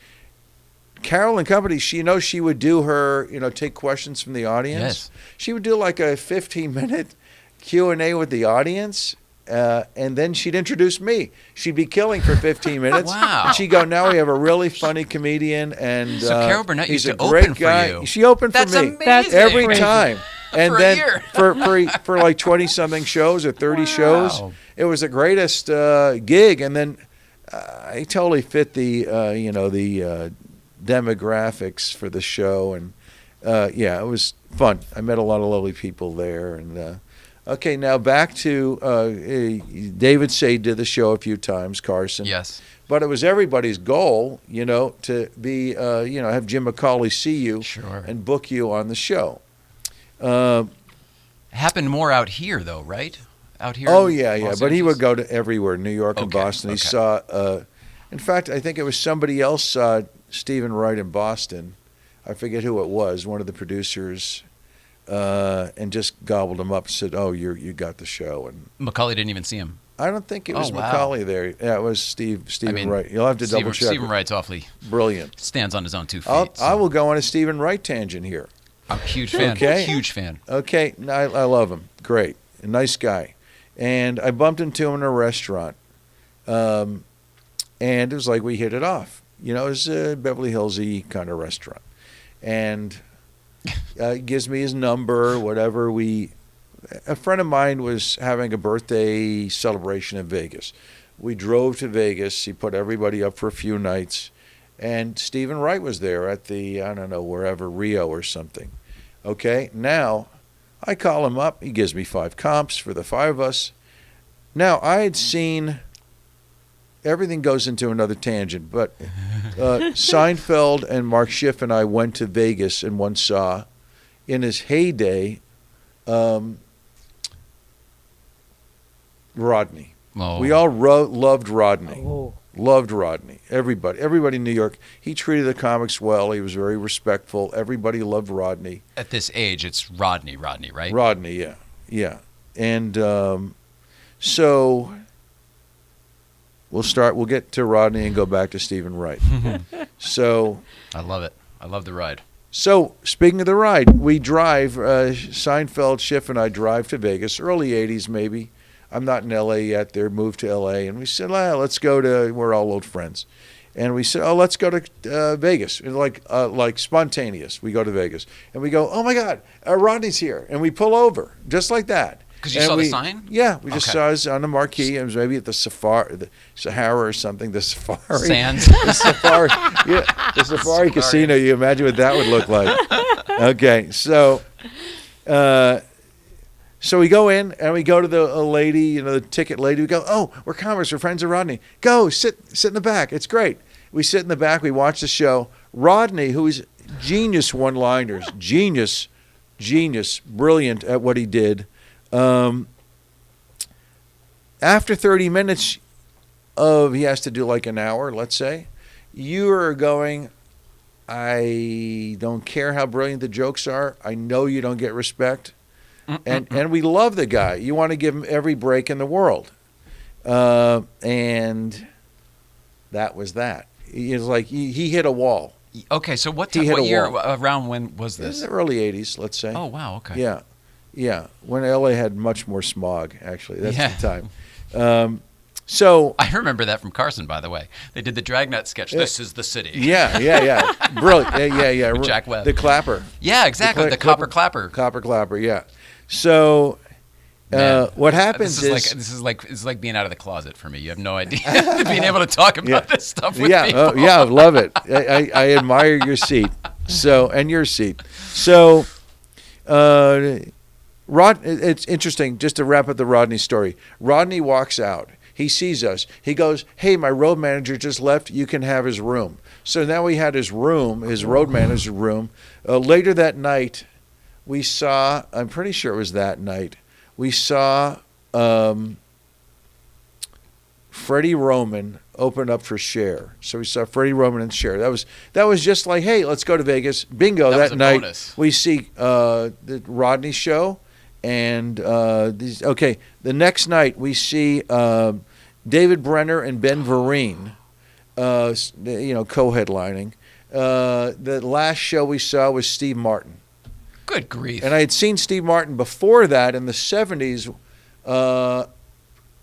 Carol and Company, she would do her, take questions from the audience. Yes. She would do like a 15-minute Q&A with the audience. And then she'd introduce me. She'd be killing for 15 minutes. Wow. And she'd go, now we have a really funny comedian. And So Carol Burnett he's used a to great open for guy. you. She opened That's for me. amazing. That's every crazy. time. And For a then year. for like 20-something shows or 30 shows. It was the greatest gig. And then I totally fit the, the demographics for the show. And, it was fun. I met a lot of lovely people there. And okay, now back to David Say did the show a few times, Carson. Yes. But it was everybody's goal, to be, have Jim McCauley see you and book you on the show. Happened more out here, though, right? Out here. Oh, in yeah. Los But he Angeles? would go to everywhere, New York and Boston. He saw, in fact, I think it was somebody else saw Stephen Wright in Boston. I forget who it was, one of the producers. And just gobbled him up and said, "Oh, you got the show." And McCauley didn't even see him. I don't think it was wow. McCauley there. Yeah, it was Stephen Wright. You'll have to double check. Stephen Wright's awfully brilliant. Stands on his own 2 feet. I will go on a Stephen Wright tangent here. I'm a huge fan. Okay. Huge fan. Okay, I love him. Great, a nice guy. And I bumped into him in a restaurant, and it was like we hit it off. It was a Beverly Hills-y kind of restaurant, and. He gives me his number, whatever. A friend of mine was having a birthday celebration in Vegas. We drove to Vegas. He put everybody up for a few nights. And Stephen Wright was there at the, I don't know, wherever, Rio or something. Okay, now I call him up. He gives me 5 comps for the 5 of us. Now, I had seen, everything goes into another tangent, but Seinfeld and Mark Schiff and I went to Vegas and once saw, in his heyday, Rodney. Oh. We all loved Rodney. Loved Rodney. Everybody in New York. He treated the comics well. He was very respectful. Everybody loved Rodney. At this age, it's Rodney, right? Rodney, yeah. And so we'll get to Rodney and go back to Stephen Wright. So I love it. I love the ride. So speaking of the ride, we drive, Seinfeld, Schiff and I drive to Vegas, early 80s maybe. I'm not in L.A. yet. They're moved to L.A. And we said, let's go to, we're all old friends. And we said, let's go to Vegas. And like spontaneous, we go to Vegas. And we go, oh my God, Rodney's here. And we pull over, just like that. Because you saw the sign? Yeah, we just saw it on the marquee. It was maybe at the Sahara or something. The Safari. Sands. The Safari. Yeah, the Safari Casino. You imagine what that would look like. Okay, so we go in and we go to the lady, the ticket lady. We go, oh, we're comics. We're friends of Rodney. Go, sit in the back. It's great. We sit in the back. We watch the show. Rodney, who is genius one-liners, genius, brilliant at what he did. After 30 minutes he has to do like an hour, let's say, you are going, I don't care how brilliant the jokes are. I know you don't get respect. And we love the guy. You want to give him every break in the world. And that was that. It's like he hit a wall. Okay, so what year, around when was this? In the early 80s, let's say. Oh, wow, okay. Yeah, when LA had much more smog, actually. That's the time. So I remember that from Carson, by the way. They did the Dragnet sketch. This is the city. Yeah. Brilliant. Yeah. With Jack Webb. The clapper. Yeah, exactly. The copper clapper. Copper clapper. Yeah. So what happens this is like being out of the closet for me. You have no idea being able to talk about this stuff with people. I love it. I admire your seat. And your seat. So it's interesting, just to wrap up the Rodney story. Rodney walks out. He sees us. He goes, hey, my road manager just left. You can have his room. So now we had his room, his road manager's room. Later that night, we saw, I'm pretty sure it was that night, we saw Freddie Roman open up for Cher. So we saw Freddie Roman and Cher. That was just like, hey, let's go to Vegas. Bingo, that night. Bonus. We see the Rodney show. And the next night we see David Brenner and Ben Vereen, co-headlining. The last show we saw was Steve Martin. Good grief. And I had seen Steve Martin before that in the 70s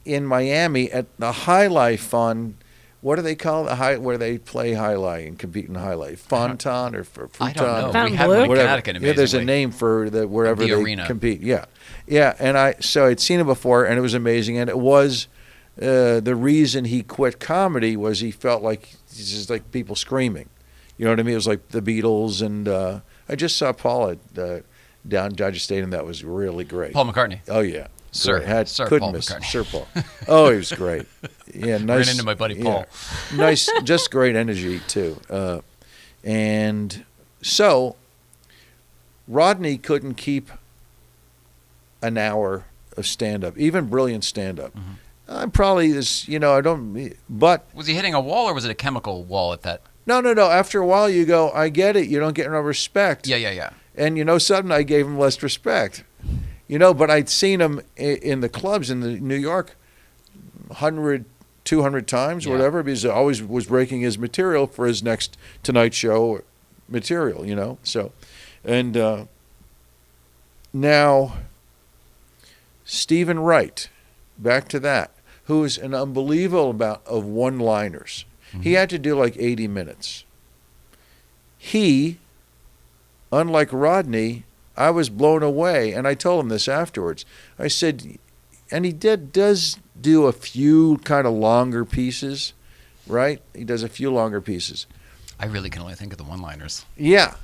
in Miami at the High Life on, what do they call it? Where they play High Life and compete in High Life? Fontan or Futon? I don't know. Fountain We had Blue? one in Whatever. Connecticut, Yeah, there's a amazingly. name for wherever The they arena. compete. Yeah. And so I'd seen him before, and it was amazing. And it was the reason he quit comedy was he felt like it's just like people screaming. You know what I mean? It was like the Beatles, and I just saw Paul at down Dodger Stadium. That was really great. Paul McCartney. Oh yeah, Sir. Great. Sir Couldn't Paul miss McCartney. Sir Paul. Oh, he was great. Yeah, nice. Ran into my buddy Paul. Yeah. Nice, just great energy too. And so Rodney couldn't keep an hour of stand-up, even brilliant stand-up. I'm probably this, I don't. But Was he hitting a wall or was it a chemical wall at that? no. After a while, you go, I get it. You don't get no respect. Yeah. And suddenly I gave him less respect. But I'd seen him in the clubs in the New York 100, 200 times, whatever, because he always was breaking his material for his next Tonight Show material, So, and now Stephen Wright, back to that, who is an unbelievable amount of one-liners. He had to do like 80 minutes. He, unlike Rodney, I was blown away, and I told him this afterwards. I said, and he does do a few kind of longer pieces, right? He does a few longer pieces. I really can only think of the one-liners. Yeah,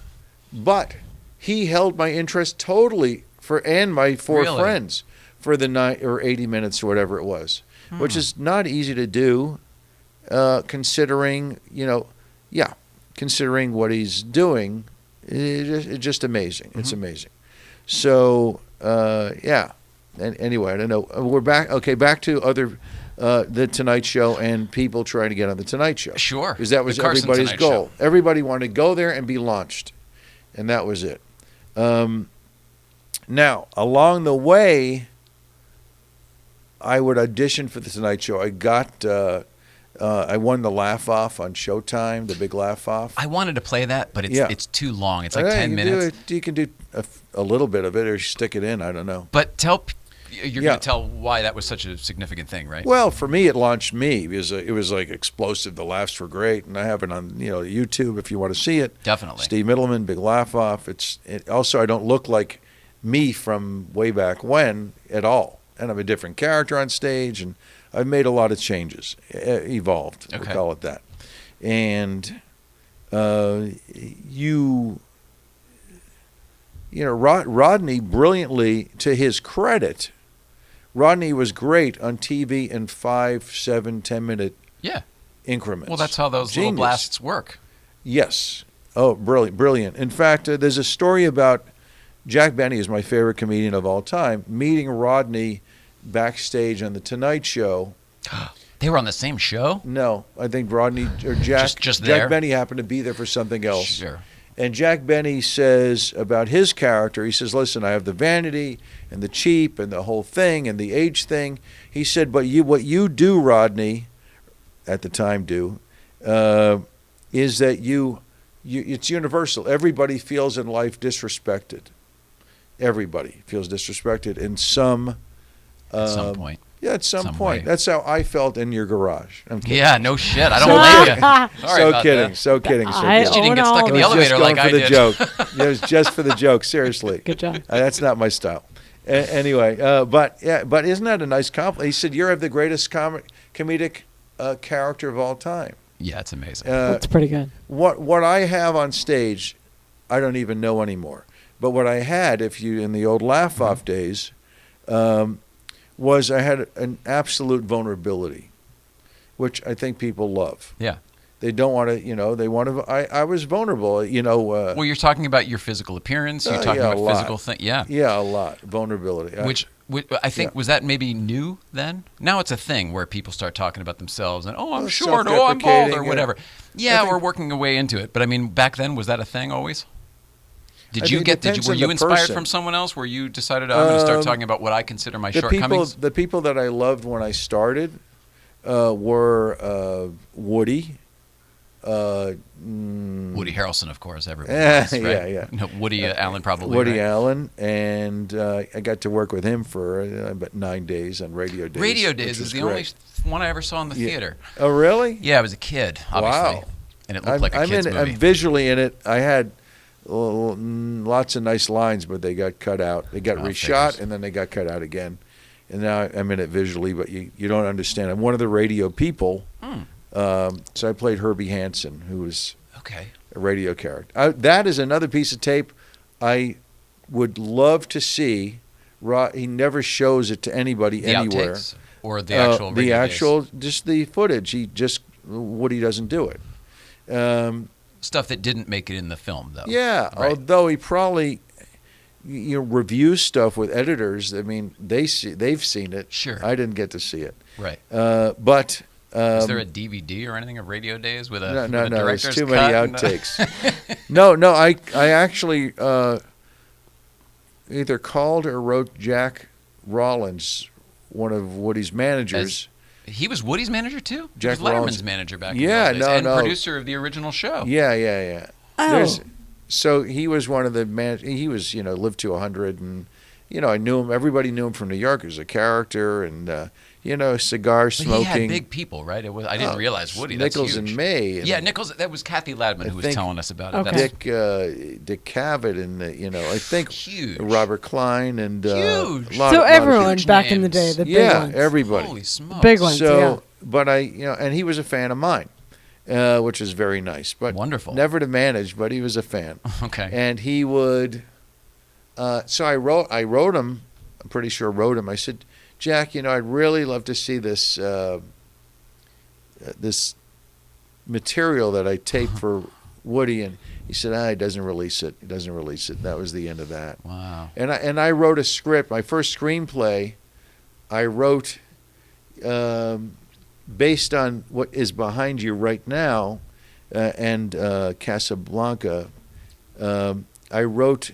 but he held my interest totally and my four Really? friends for the 9 or 80 minutes or whatever it was, which is not easy to do, considering considering what he's doing. It's just amazing. It's amazing. So, And anyway, I don't know. We're back. Okay, back to other the Tonight Show and people trying to get on the Tonight Show. Sure. Because that was The Carson everybody's Tonight goal. Show. Everybody wanted to go there and be launched, and that was it. Now, along the way, I would audition for the Tonight Show. I got. I won the Laugh Off on Showtime, the big Laugh Off. I wanted to play that, but it's too long. It's like Yeah, 10 minutes. You can do a little bit of it or stick it in. I don't know. But you're going to tell why that was such a significant thing, right? Well, for me, it launched me because it was like explosive. The laughs were great, and I have it on YouTube if you want to see it. Definitely. Steve Mittleman, big Laugh Off. Also, I don't look like me from way back when at all, and I'm a different character on stage, and I've made a lot of changes, evolved. Okay. We'll call it that. And Rodney, brilliantly, to his credit, Rodney was great on TV in 5, 7, 10-minute increments. Well, that's how those little blasts work. Yes. Oh, brilliant. In fact, there's a story about Jack Benny, is my favorite comedian of all time, meeting Rodney backstage on the Tonight Show. They were on the same show? No, I think Rodney or Jack. Just there? Jack Benny happened to be there for something else. Sure. And Jack Benny says about his character, he says, listen, I have the vanity and the cheap and the whole thing and the age thing. He said, but what you do, Rodney, at the time is that you it's universal. Everybody feels in life disrespected. Everybody feels disrespected in some... at some point. Yeah, at some point. way. That's how I felt in your garage. I'm kidding. Yeah, no shit. I don't blame you. Sorry So about kidding. that. So kidding. So I kidding. You didn't get stuck in the I was just elevator going like for I the did. joke. It was just for the joke. Seriously. Good job. That's not my style. Anyway, but isn't that a nice compliment? He said, "You're the greatest comedic character of all time." Yeah, it's amazing. That's pretty good. What I have on stage, I don't even know anymore. But what I had, in the old Laugh Off days, was I had an absolute vulnerability, which I think people love. Yeah. They don't want to, they want to. I was vulnerable, Well, you're talking about your physical appearance. You're talking yeah, about physical things. Yeah. Yeah, a lot. Vulnerability. Which I think, was that maybe new then? Now it's a thing where people start talking about themselves and, I'm short, I'm bald, or whatever. Yeah, we're working our way into it. But I mean, back then, was that a thing always? Depends were on you the inspired person. from someone else where you decided I'm going to start talking about what I consider my shortcomings? The people that I loved when I started were Woody. Woody Harrelson, of course, everybody knows, right? Yeah. No, Woody Allen, probably. Woody right? Allen, and I got to work with him for about 9 days on Radio Days. Radio Days is the only one I ever saw in the theater. Oh, really? Yeah, I was a kid, obviously. Wow. And it looked like a kid's movie. I'm visually in it. I had lots of nice lines, but they got cut out. They got reshot, and then they got cut out again. And now I'm in it visually, but you don't understand. I'm one of the radio people. So I played Herbie Hansen, who was a radio character. That is another piece of tape I would love to see. He never shows it to anybody anywhere. Outtakes or the actual radio days? Just the footage. Woody doesn't do it. Stuff that didn't make it in the film, though. Yeah, right. Although he probably reviews stuff with editors. I mean, they've seen it. Sure. I didn't get to see it. Right. But is there a DVD or anything of Radio Days with a no? director's There's too cut many outtakes. No. I actually either called or wrote Jack Rollins, one of Woody's managers. He was Woody's manager too? Jack he was Letterman's Rollins. manager back in the days, and no. producer of the original show. Yeah. Oh. So he was one of the he was, lived to 100, and I knew him. Everybody knew him from New York as a character, and cigar smoking. But he had big people, right? I didn't realize Woody. Nichols That's huge. and May. Yeah, Nichols. That was Kathy Ladman who was telling us about it. Okay. Dickcavett, and I think huge. Robert Klein, and huge. So everyone back in the day, the big ones. Yeah, everybody. Holy smokes. Big ones. So, but and he was a fan of mine, which is very nice. But wonderful. Never to manage, but he was a fan. Okay. And he would. So I wrote him. I'm pretty sure wrote him. I said, Jack, I'd really love to see this this material that I taped for Woody, and he said, he doesn't release it. He doesn't release it. That was the end of that. Wow. And I wrote a script. My first screenplay, I wrote based on what is behind you right now, and Casablanca. I wrote.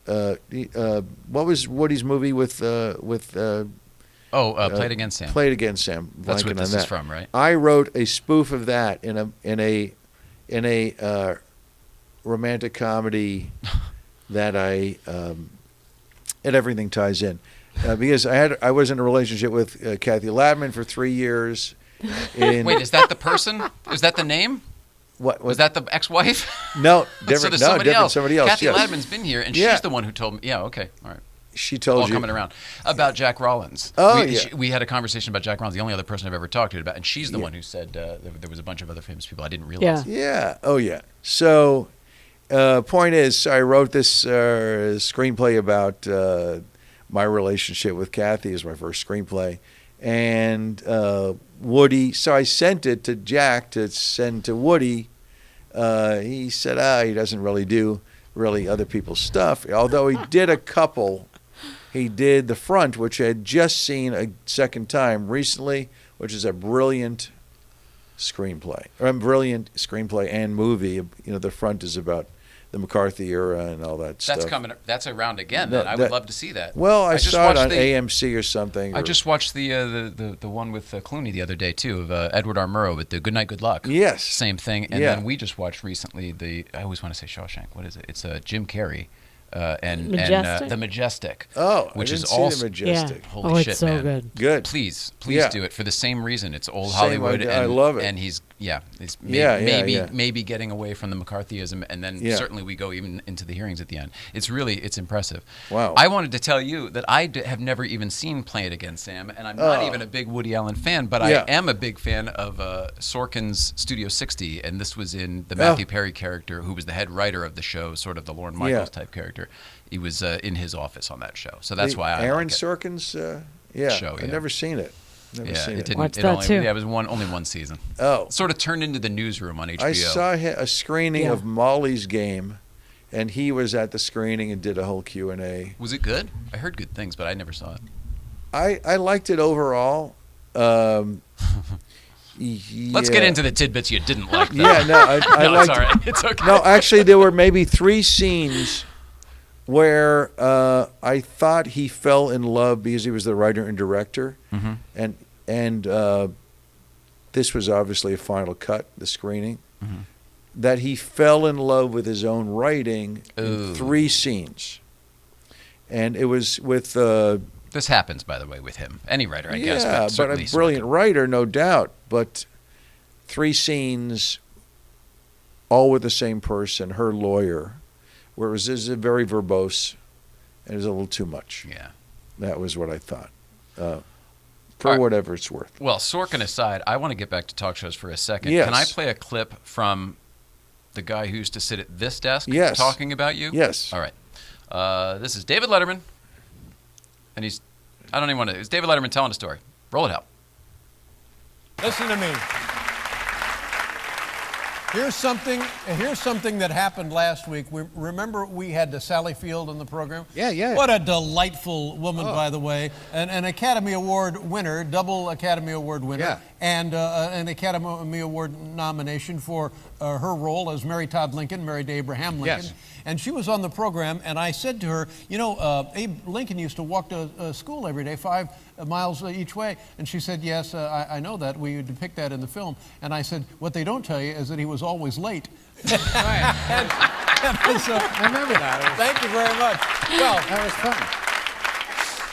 What was Woody's movie with Played Against Sam. Played Against Sam. That's what Blanking this on is that. from, right? I wrote a spoof of that in a romantic comedy that and everything ties in because I was in a relationship with Kathy Ladman for 3 years. Wait, is that the person? Is that the name? What was that? The ex-wife? No, so there's somebody else. Somebody else. Kathy yes. Ladman's been here, and she's the one who told me. Yeah, okay, all right. She told you. Coming around about Jack Rollins. Oh, we had a conversation about Jack Rollins, the only other person I've ever talked to about, and she's the one who said there was a bunch of other famous people I didn't realize. Yeah. Oh, yeah. So, point is, I wrote this screenplay about my relationship with Kathy. Is my first screenplay, and Woody. So I sent it to Jack to send to Woody. He said, he doesn't really do other people's stuff, although he did a couple. He did The Front, which I had just seen a second time recently, which is a brilliant screenplay. And movie. The Front is about the McCarthy era and all that stuff. That's around again. Then I would love to see that. Well, I saw it on AMC or something. I just watched the one with Clooney the other day too, of Edward R. Murrow with the Good Night, Good Luck. Yes, same thing. And then we just watched recently I always want to say Shawshank. What is it? It's Jim Carrey. And The Majestic. Which is also The Majestic. Yeah. Holy shit, it's so man. Good. Please Yeah. do it for the same reason. It's old Same Hollywood. idea. And, I love it. And he's maybe maybe getting away from the McCarthyism, and then certainly we go even into the hearings at the end. It's impressive. Wow. I wanted to tell you that I have never even seen Play It Again, Sam, and I'm not even a big Woody Allen fan, but I am a big fan of Sorkin's Studio 60, and this was in the Matthew Perry character, who was the head writer of the show, sort of the Lorne Michaels type character. He was in his office on that show, so that's why I Aaron like it. Sorkin's show. I've never seen it. Watch that too. It was only one season. Oh, sort of turned into The Newsroom on HBO. I saw a screening of Molly's Game, and he was at the screening and did a whole Q&A. Was it good? I heard good things, but I never saw it. I liked it overall. Let's get into the tidbits you didn't like. Though. Yeah, no, I no, liked it's all right. It's okay. No, actually, there were maybe 3 scenes where I thought he fell in love because he was the writer and director, and this was obviously a final cut, the screening, that he fell in love with his own writing in 3 scenes. And it was with... this happens, by the way, with him. Any writer, I guess. Yeah, but a brilliant writer, no doubt. But 3 scenes, all with the same person, her lawyer, whereas this is very verbose and it's a little too much. Yeah. That was what I thought. For whatever it's worth. Well, Sorkin aside, I want to get back to talk shows for a second. Yes. Can I play a clip from the guy who used to sit at this desk talking about you? Yes. All right. This is David Letterman. And it's David Letterman telling a story. Roll it out. Listen to me. Here's something that happened last week. Remember we had Sally Field on the program? Yeah. What a delightful woman, by the way. An Academy Award winner, double Academy Award winner, and an Academy Award nomination for her role as Mary Todd Lincoln, married to Abraham Lincoln. Yes. And she was on the program, and I said to her, Abe Lincoln used to walk to school every day, 5 miles each way. And she said, yes, I know that. We depict that in the film. And I said, what they don't tell you is that he was always late. I remember that. Thank you very much. Well, that was fun.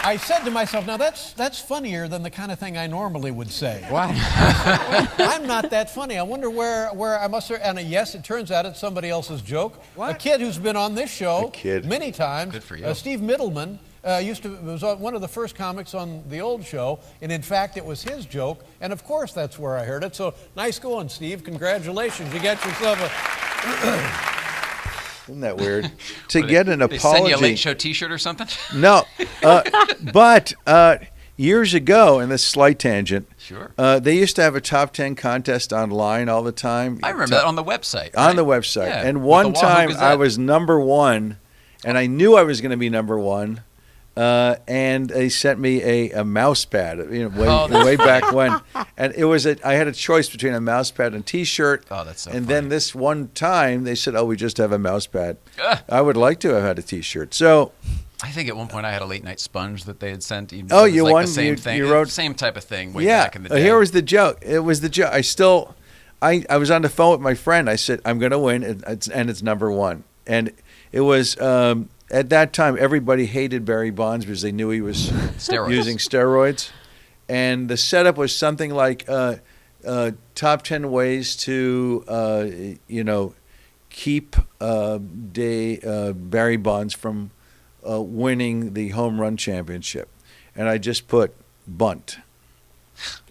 I said to myself, now that's funnier than the kind of thing I normally would say. Wow. I'm not that funny. I wonder where I must have, and yes, it turns out it's somebody else's joke. What? A kid who's been on this show many times. Good for you. Steve Middleman was one of the first comics on the old show, and in fact, it was his joke, and of course that's where I heard it. So nice going, Steve. Congratulations. You got yourself a... Isn't that weird? To get an apology. They send you a late show T-shirt or something? No. But years ago, in this slight tangent, they used to have a top 10 contest online all the time. I remember that on the website. On the website. Yeah, and one time Gazette. I was number 1, and I knew I was going to be number 1. And they sent me a mouse pad, way back when. And it was I had a choice between a mouse pad and T-shirt. Oh, that's so And funny. then this one time, they said, we just have a mouse pad. I would like to have had a T-shirt. So I think at one point I had a late night sponge that they had sent. You won? The same thing. You wrote... Same type of thing way back in the day. Here was the joke. It was the joke. I was on the phone with my friend. I said, I'm going to win, and it's number 1. And it was... at that time, everybody hated Barry Bonds because they knew he was using steroids. And the setup was something like top 10 ways to, keep Barry Bonds from winning the home run championship. And I just put bunt.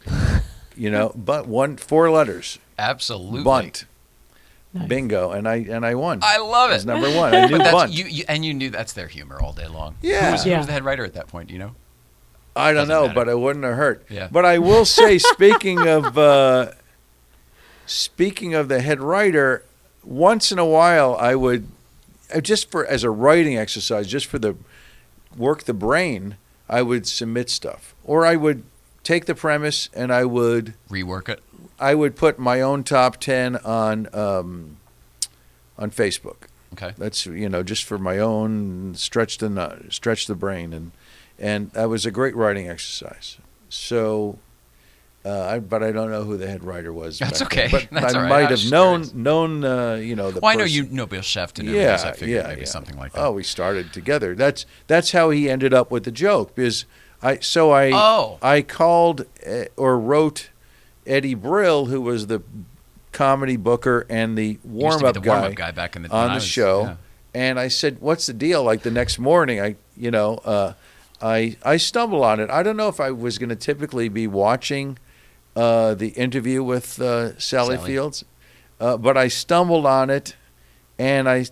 But 4 letters. Absolutely. Bunt. Nice. Bingo, and I won. I love it. I was number 1. I knew bunt. You knew that's their humor all day long. Yeah. Who was the head writer at that point? Do you know? I don't know, but it wouldn't have hurt. Yeah. But I will say, speaking of the head writer, once in a while I would, as a writing exercise, just for the brain, I would submit stuff, or I would take the premise and I would rework it. I would put my own top 10 on Facebook. Okay. That's just for my own stretch the brain, and that was a great writing exercise. So, but I don't know who the head writer was. That's back okay. Then. But That's I all right. might have known the. Well, I know you know Bill Shefton. Yeah, I figured maybe something like that. Oh, we started together. That's how he ended up with the joke, because I called or wrote Eddie Brill, who was the comedy booker and the warm-up guy back in the on the show, yeah. And I said, "What's the deal?" Like the next morning, I stumbled on it. I don't know if I was going to typically be watching the interview with Sally Fields, but I stumbled on it, and I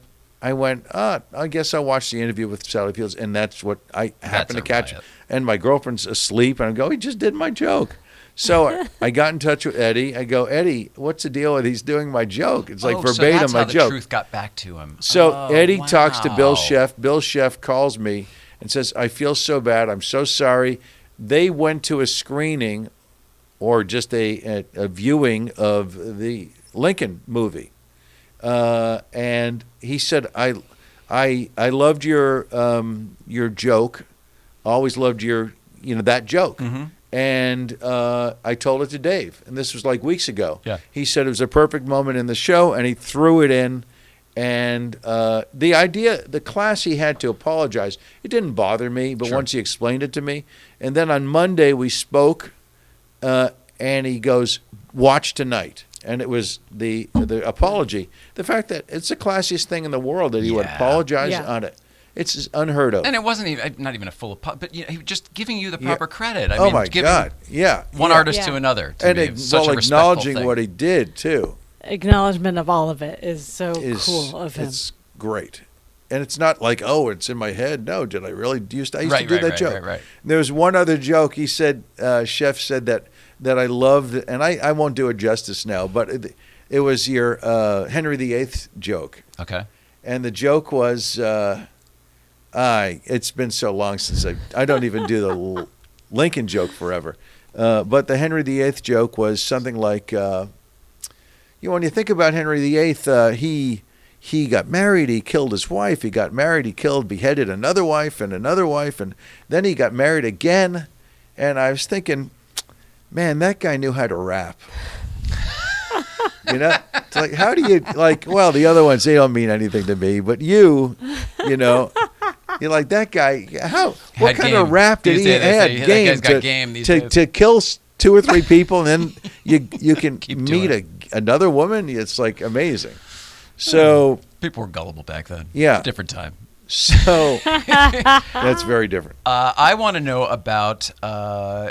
went, I guess I'll watch the interview with Sally Fields, and that's what I happened to catch. And my girlfriend's asleep, and I go, he just did my joke. So I got in touch with Eddie. I go, Eddie, what's the deal with he's doing my joke? It's like verbatim so that's my how joke. The truth got back to him. So Eddie talks to Bill Sheff. Bill Sheff calls me and says, I feel so bad. I'm so sorry. They went to a screening or just a viewing of the Lincoln movie. And he said, I loved your joke. Always loved your that joke. And I told it to Dave, and this was like weeks ago. Yeah. He said it was a perfect moment in the show, and he threw it in. And the idea, the class he had to apologize, it didn't bother me, but once he explained it to me. And then on Monday we spoke, and he goes, watch tonight. And it was the apology. The fact that it's the classiest thing in the world that he would apologize on it. It's unheard of. And it wasn't even not even a full but he was just giving you the proper credit. I oh mean, my God! Yeah, one artist to another. To and me, such a acknowledging thing. what he did too. Acknowledgement of all of it is so cool of him. It's great, and it's not like it's in my head. No, did I really used to do that joke? Right. There was one other joke. He said, Chef said that I loved, and I won't do it justice now, but it was your Henry VIII joke. Okay. And the joke was. It's been so long since I don't even do the Lincoln joke forever. But the Henry VIII joke was something like, when you think about Henry VIII, he got married, he killed his wife, he got married, he beheaded another wife, and then he got married again. And I was thinking, man, that guy knew how to rap. It's like, how do you, well, the other ones, they don't mean anything to me, but you're like, that guy, what kind of rap did he have? To kill 2 or 3 people, and then you can meet another woman? It's like amazing. So people were gullible back then. Yeah. Different time. So that's very different. I want to know about,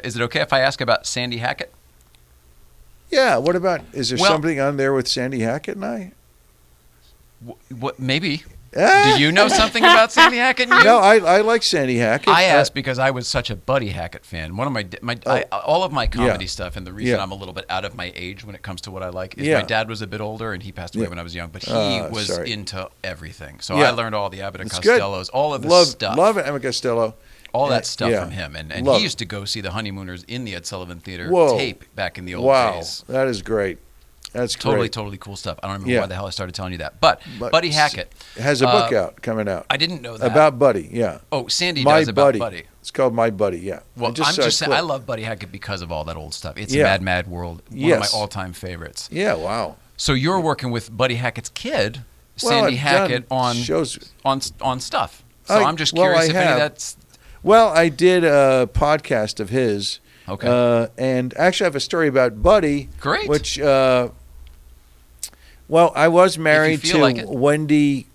is it okay if I ask about Sandy Hackett? Yeah, what about, is there something on there with Sandy Hackett and I? What maybe. Do you know something about Sandy Hackett? No, I like Sandy Hackett. I asked because I was such a Buddy Hackett fan. One of all of my comedy stuff, and the reason I'm a little bit out of my age when it comes to what I like is my dad was a bit older and he passed away when I was young, but he was into everything. So I learned all the Abbott and Costellos, all of the stuff. Love Abbott and Costello. All that stuff from him. And he used to go see the Honeymooners in the Ed Sullivan Theater tape back in the old days. Wow, that is great. That's totally cool stuff. I don't remember why the hell I started telling you that. But Buddy Hackett has a book coming out. I didn't know that. About Buddy, yeah. Oh, Sandy does about Buddy. It's called My Buddy, yeah. Well, I'm just saying, I love Buddy Hackett because of all that old stuff. It's a Mad, Mad World, one of my all-time favorites. Yeah, wow. So you're working with Buddy Hackett's kid, Sandy Hackett, on stuff. So I'm just curious if any of that's... Well, I did a podcast of his. Okay. And actually I have a story about Buddy. Great. Which... well, I was married to Wendy.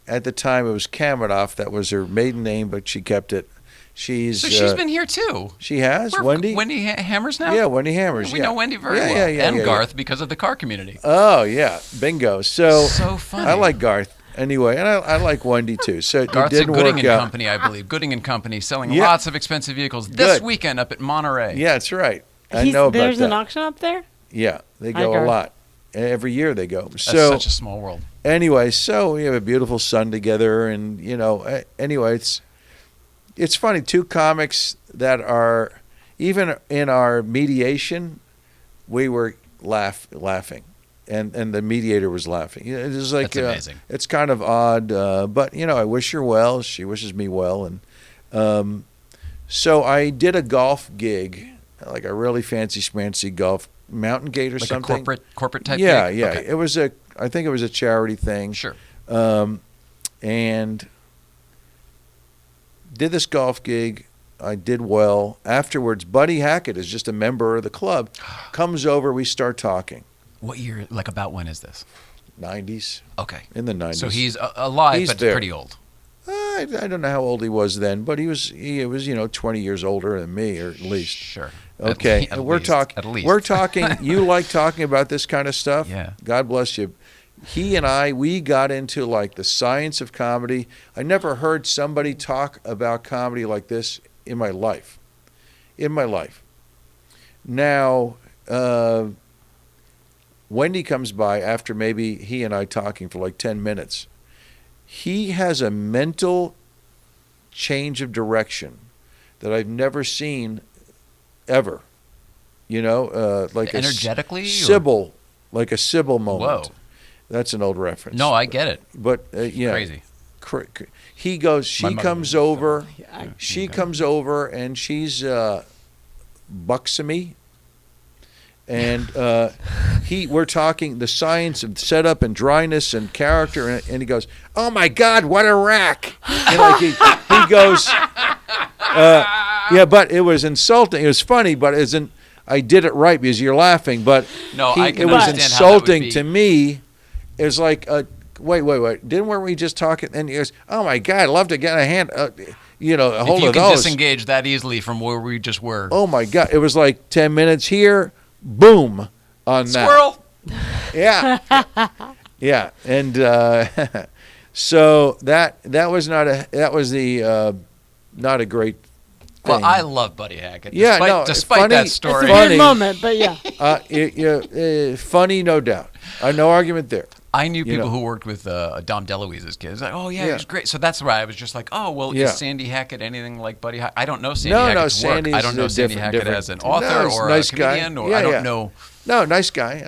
At the time, it was Kamenoff. That was her maiden name, but she kept it. So she's been here too. She has? Wendy? Wendy Hammers now? Yeah, Wendy Hammers. We know Wendy very well. And Garth because of the car community. Oh, yeah. Bingo. So funny. I like Garth. Anyway, and I like Wendy too. So Garth's it didn't at Gooding work and out. Company, I believe. Gooding and Company selling lots of expensive vehicles this weekend up at Monterey. Yeah, that's right. I know about that. There's an auction up there? Yeah, they go a lot. Every year they go. That's such a small world. Anyway, so we have a beautiful son together, and anyway, it's funny. 2 comics that are even in our mediation, we were laughing, and the mediator was laughing. It was like that's amazing. It's kind of odd, but I wish her well. She wishes me well, and so I did a golf gig, like a really fancy schmancy golf. Mountain Gate or like something. A corporate type gig? Yeah. Okay. It was I think it was a charity thing. Sure. And did this golf gig. I did well. Afterwards, Buddy Hackett is just a member of the club. Comes over, we start talking. What year, about when is this? 90s. Okay. In the 90s. So he's alive, but pretty old. I don't know how old he was then, but he was 20 years older than me, or at least. Sure. Okay, at we're talking. You like talking about this kind of stuff? Yeah. God bless you. He and we got into like the science of comedy. I never heard somebody talk about comedy like this in my life. Now, Wendy comes by after maybe he and I talking for like 10 minutes. He has a mental change of direction that I've never seen ever. Like energetically? Like a Sybil moment. Whoa. That's an old reference. No, I get it. But Crazy. he goes. My She mother comes was over. I- She comes over and she's buxomy. And we're talking the science of setup and dryness and character, and he goes, "Oh my God, what a rack!" And like he goes, "Yeah, but it was insulting. It was funny, but it isn't. I did it right because you're laughing, but No, I can it was understand how that would insulting be. to me. It was like, wait, weren't we just talking?" And he goes, "Oh my God, I'd love to get a hand." A hold If you of can those. disengage that easily from where we just were. Oh my God, it was like 10 minutes here. Boom on that. Squirrel. Yeah, yeah, and so that was not a great thing. Well, I love Buddy Hackett. Yeah, despite funny, that story. It's a weird moment, but yeah. Funny, no doubt. No argument there. I knew people who worked with Dom DeLuise's kids. Like, oh yeah, he was great. So that's why I was just like, oh well, is Sandy Hackett anything like Buddy Hackett? I don't know Sandy Hackett's work. I don't know Sandy Hackett as an author or nice a comedian, guy. or I don't know. No, nice guy.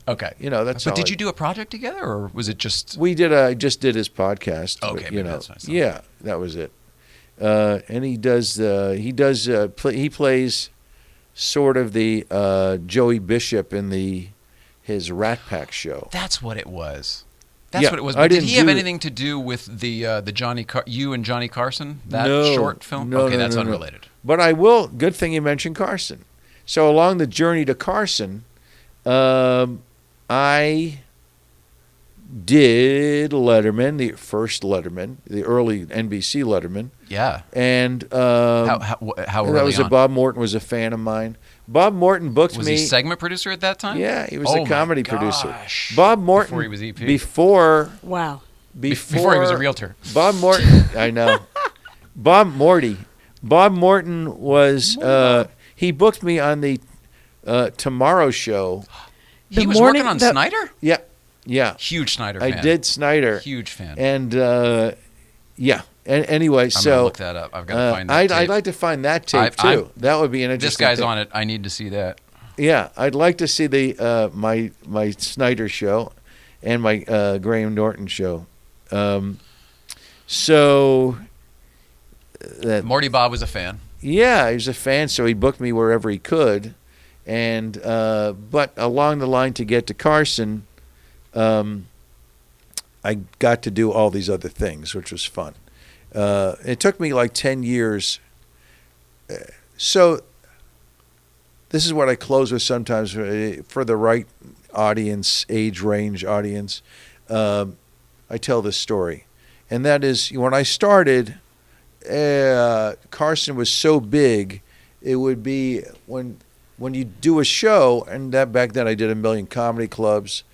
Okay, that's. But did you do a project together, or was it just? We did. I just did his podcast. Okay, but, that's nice. Yeah, that was it. And he does. He plays sort of the Joey Bishop in his Rat Pack show. That's what it was. That's what it was. But did he have anything to do with the you and Johnny Carson, that short film? No, okay, that's no. unrelated. But I will. Good thing you mentioned Carson. So along the journey to Carson, I did Letterman, the first Letterman, the early NBC Letterman. Yeah. And how early that was on? Bob Morton was a fan of mine. Bob Morton booked me. Was he segment producer at that time? Yeah, he was a comedy producer. Gosh. Bob Morton Before he was EP. Before he was a realtor. Bob Morton, I know. Bob Morton was he booked me on the Tomorrow Show. He was working on Snyder? Yeah. Yeah. Huge Snyder fan. I did Snyder. Huge fan. And yeah. And anyway, I'm so gonna look that up. I've got to find that tape. I'd like to find that tape too. That would be an interesting. This guy's thing. on it. I need to see that. Yeah, I'd like to see the my Snyder show and my Graham Norton show. So Morty Bob was a fan. Yeah, he was a fan, so he booked me wherever he could. And but along the line to get to Carson, I got to do all these other things, which was fun. It took me like 10 years. So this is what I close with sometimes for the right audience, age range audience. I tell this story. And that is, when I started, Carson was so big, it would be when you do a show, and that back then I did 1 million comedy clubs,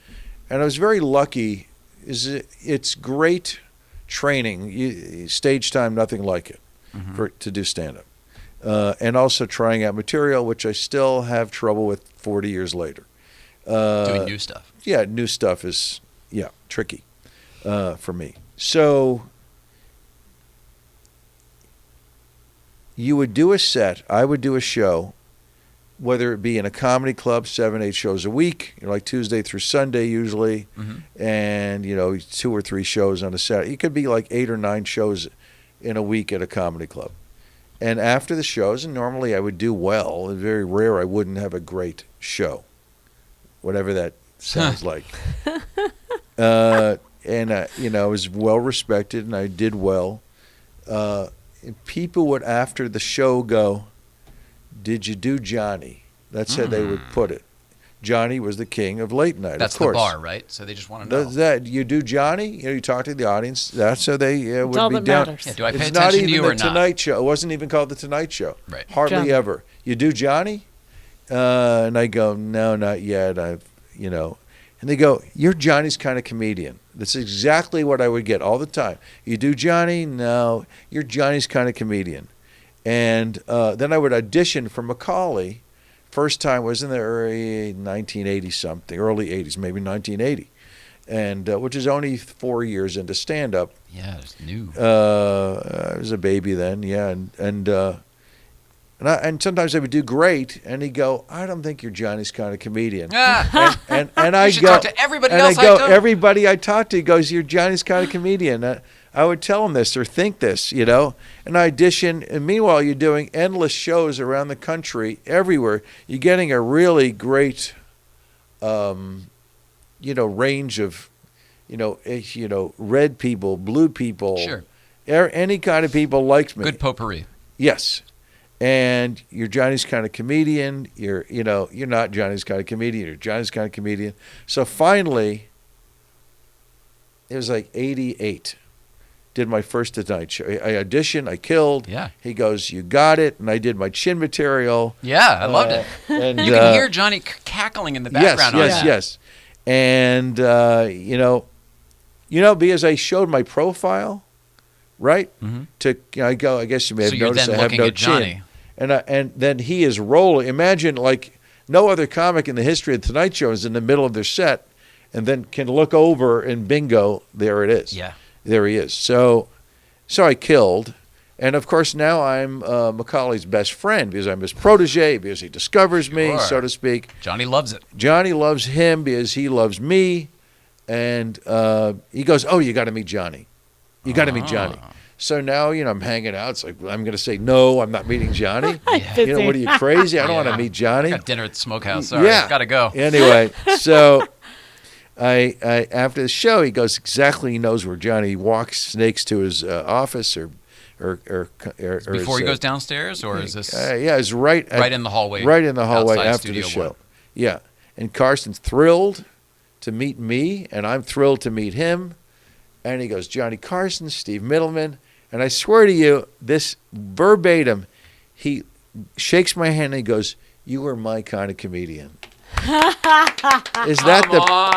and I was very lucky. It's great training, stage time, nothing like it, to do stand-up. And also trying out material, which I still have trouble with 40 years later. Doing new stuff. Yeah, new stuff is, tricky for me. So you would do a set, I would do a show, whether it be in a comedy club, 7-8 shows a week, like Tuesday through Sunday usually, and 2 or 3 shows on a Saturday. It could be like 8 or 9 shows in a week at a comedy club. And after the shows, and normally I would do well, it's very rare I wouldn't have a great show, whatever that sounds like. And I was well respected, and I did well. And people would, after the show, go, "Did you do Johnny?" That's how they would put it. Johnny was the king of late night. That's of course. the bar, right? So they just want to know. That you do Johnny? You talk to the audience. That's how they would all be that down. matters. Yeah, do I pay It's attention not to even you the or not? Tonight Show. It wasn't even called the Tonight Show. Right. Hardly Johnny. ever. You do Johnny? And I go, no, not yet. And they go, "You're Johnny's kind of comedian." That's exactly what I would get all the time. "You do Johnny? No, you're Johnny's kind of comedian." And then I would audition for Macaulay. First time was in the early 1980 something, early 80s, maybe 1980, and which is only 4 years into stand-up. Yeah, it's new. I was a baby then, yeah, and sometimes I would do great, and he'd go, "I don't think you're Johnny's kind of comedian." And I You should go, talk to everybody and else I go, I know. everybody I talk to goes, "You're Johnny's kind of comedian." I would tell them this or think this, you know, and I audition. And meanwhile, you're doing endless shows around the country, everywhere. You're getting a really great, range of, red people, blue people. Sure. Any kind of people likes me. Good potpourri. Yes. And you're Johnny's kind of comedian. You're not Johnny's kind of comedian. You're Johnny's kind of comedian. So finally, it was like 88. Did my first Tonight Show. I auditioned. I killed. Yeah. He goes, "You got it." And I did my chin material. Yeah, I loved it. And you can hear Johnny cackling in the background. Yes. And because I showed my profile, right? Mm-hmm. I guess you may have noticed I have no chin. And then he is rolling. Imagine like no other comic in the history of the Tonight Show is in the middle of their set, and then can look over and bingo, there it is. Yeah. There he is. So I killed. And, of course, now I'm Macaulay's best friend because I'm his protege, because he discovers me, so to speak. Johnny loves it. Johnny loves him because he loves me. And he goes, "Oh, you got to meet Johnny. You got to meet Johnny." So now, I'm hanging out. It's like, I'm going to say, no, I'm not meeting Johnny. What are you, crazy? I don't want to meet Johnny. I got dinner at the smokehouse. Sorry, got to go. Anyway, so... I after the show, he goes exactly. He knows where Johnny walks, snakes to his office, or before he goes downstairs, or is this? It's right in the hallway. Right in the hallway after the show. 1. Yeah, and Carson's thrilled to meet me, and I'm thrilled to meet him. And he goes, "Johnny Carson, Steve Mittleman," and I swear to you, this verbatim, he shakes my hand and he goes, "You are my kind of comedian." Is that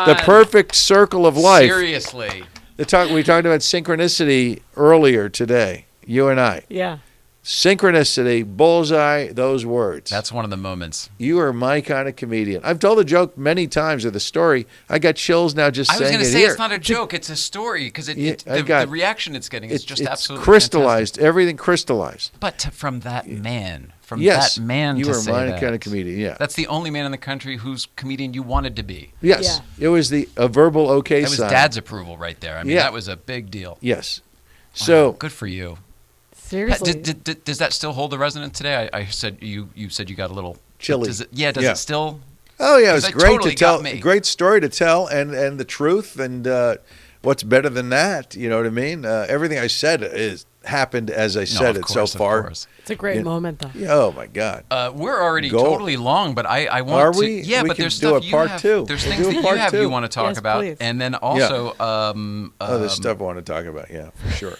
the perfect circle of life? Seriously. We talked about synchronicity earlier today, you and I. Yeah. Synchronicity, bullseye, those words. That's one of the moments. You are my kind of comedian. I've told the joke many times, or the story. I got chills now just saying it here. I was going to say it's not a joke, it's a story, because the reaction it's getting is just absolutely crystallized, fantastic. Everything crystallized. But from that man, yes, that man you to are say my that. kind of comedian, yeah. That's the only man in the country whose comedian you wanted to be. Yes, it was a verbal okay sign. That was Dad's approval right there. I mean, that was a big deal. Yes. Wow, so good for you. Seriously. Does that still hold the resonance today? I said you said you got a little chilly. Does it still? Oh yeah, it was great totally to tell. Got me. Great story to tell, and the truth, and what's better than that? You know what I mean? Everything I said is happened as I said it so far. It's a great moment, though. Yeah, oh my God. We're already totally long, but I want Are to. we? Yeah, we but can there's do stuff a you part have. two. There's We'll things do a that part you have two. you want to talk about, please. and then also. There's stuff I want to talk about. Yeah, for sure.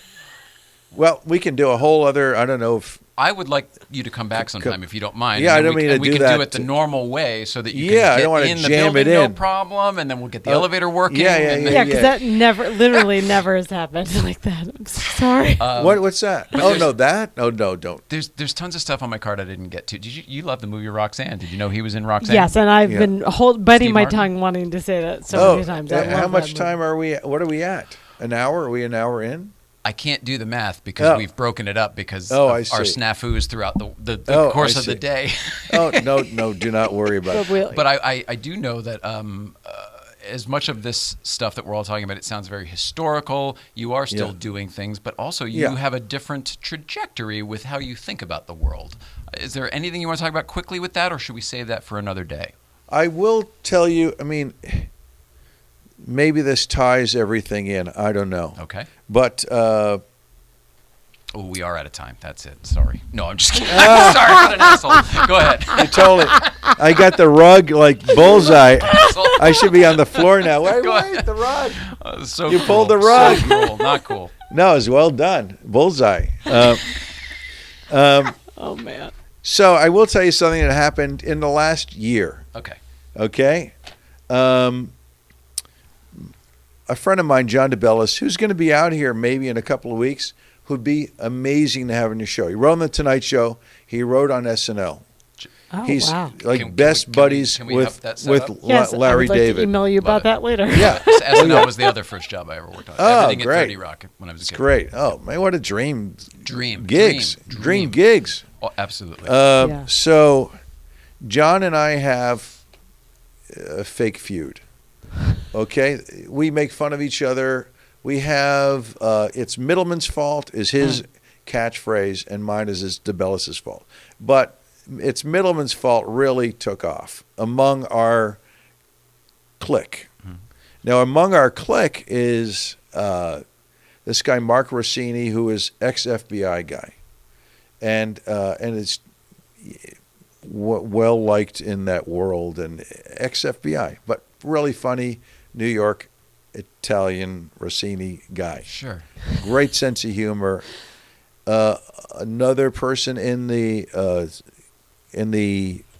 Well, we can do a whole other. I don't know if. I would like you to come back sometime if you don't mind. Yeah, I don't mean to do that. We can do it the normal way so that you can I get don't want to in the jam building, it no in. problem, and then we'll get the elevator working. Yeah, because that literally never has happened like that. I'm so sorry. What's that? Oh no, that? Oh no, don't. There's tons of stuff on my card I didn't get to. Did you love the movie Roxanne? Did you know he was in Roxanne? Yes, and I've been biting Steve my Martin? tongue wanting to say that so many times. How much time are we? What are we at? An hour? Are we an hour in? I can't do the math because we've broken it up because of our snafus throughout the course of the day. No, do not worry about it. But I do know that as much of this stuff that we're all talking about, it sounds very historical. You are still doing things, but also you have a different trajectory with how you think about the world. Is there anything you want to talk about quickly with that, or should we save that for another day? I will tell you, I mean, maybe this ties everything in. I don't know. Okay. But we are out of time. That's it. Sorry. No, I'm just kidding. Sorry, what an asshole. Go ahead. You totally. I got the rug like bullseye. I should be on the floor now. Wait, the rug. You pulled the rug. So cool. Not cool. No, it's well done. Bullseye. Oh man. So I will tell you something that happened in the last year. Okay. A friend of mine, John DeBellis, who's going to be out here maybe in a couple of weeks, who'd be amazing to have on your show. He wrote on The Tonight Show. He wrote on SNL. He's like best buddies with Larry David. To email you about that later. Yeah. SNL was the other first job I ever worked on. Everything great. at 30 Rock when I was a kid. Great. Oh, man, what a dream. Dream gigs. Oh, absolutely. So John and I have a fake feud. Okay? We make fun of each other. We have it's Middleman's fault is his catchphrase, and mine is DeBellis's fault. But it's Middleman's fault really took off among our clique. Now, among our clique is this guy Mark Rossini, who is ex-FBI guy, and is well liked in that world, and ex-FBI, but really funny New York Italian Rossini guy. Sure. Great sense of humor. Another person in the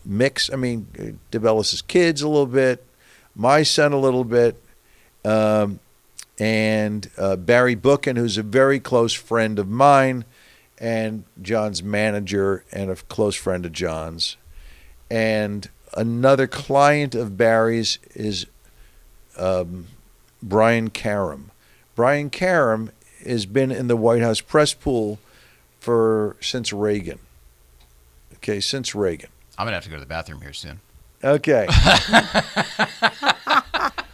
mix. I mean, DeBellis's kids a little bit, my son a little bit, and Barry Bookin, who's a very close friend of mine, and John's manager and a close friend of John's. And another client of Barry's is Brian Karam. Brian Karam has been in the White House press pool since Reagan. Okay, since Reagan. I'm going to have to go to the bathroom here soon. Okay.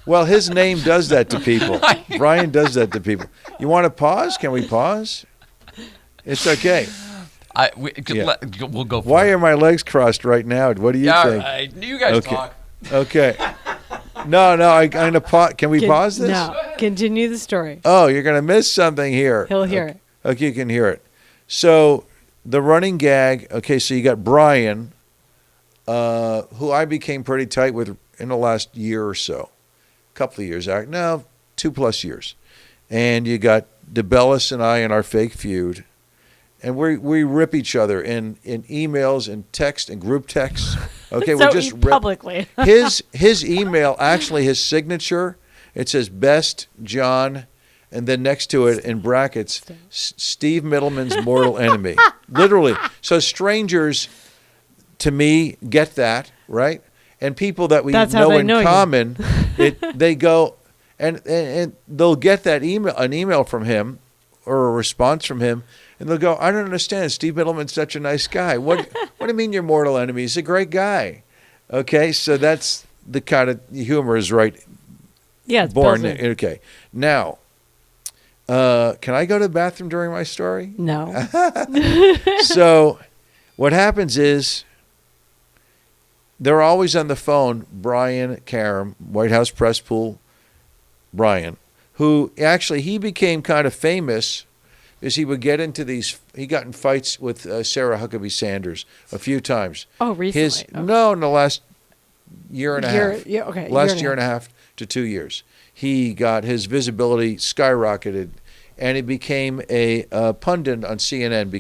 Well, his name does that to people. Brian does that to people. You want to pause? Can we pause? It's okay. We'll go for Why it. are my legs crossed right now? What do you think? Right. You guys talk. Okay. No, I'm going to pause. Can we pause this? No. Continue the story. Oh, you're going to miss something here. He'll hear it. Okay, you can hear it. So the running gag, okay, so you got Brian, who I became pretty tight with in the last year or so. A couple of years. No, 2+ years. And you got DeBellis and I in our fake feud. And we rip each other in emails and text and group texts. Okay, So we're just publicly. his email, actually his signature, it says best John, and then next to it in brackets, Steve Middleman's mortal enemy. Literally. So strangers to me get that, right? And people that we know in common, they go and they'll get that an email from him or a response from him. And they'll go, I don't understand. Steve Middleman's such a nice guy. What do you mean you're mortal enemy? He's a great guy. Okay, so that's the kind of humor is right. Yeah, it's born. built in. Okay, now, can I go to the bathroom during my story? No. So, what happens is they're always on the phone. Brian Karam, White House press pool, Brian, who actually he became kind of famous. Is he would get into he got in fights with Sarah Huckabee Sanders a few times. Oh, recently? No, in the last year and a half. Yeah, okay. Last year and a half to 2 years. He got his visibility skyrocketed, and he became a pundit on CNN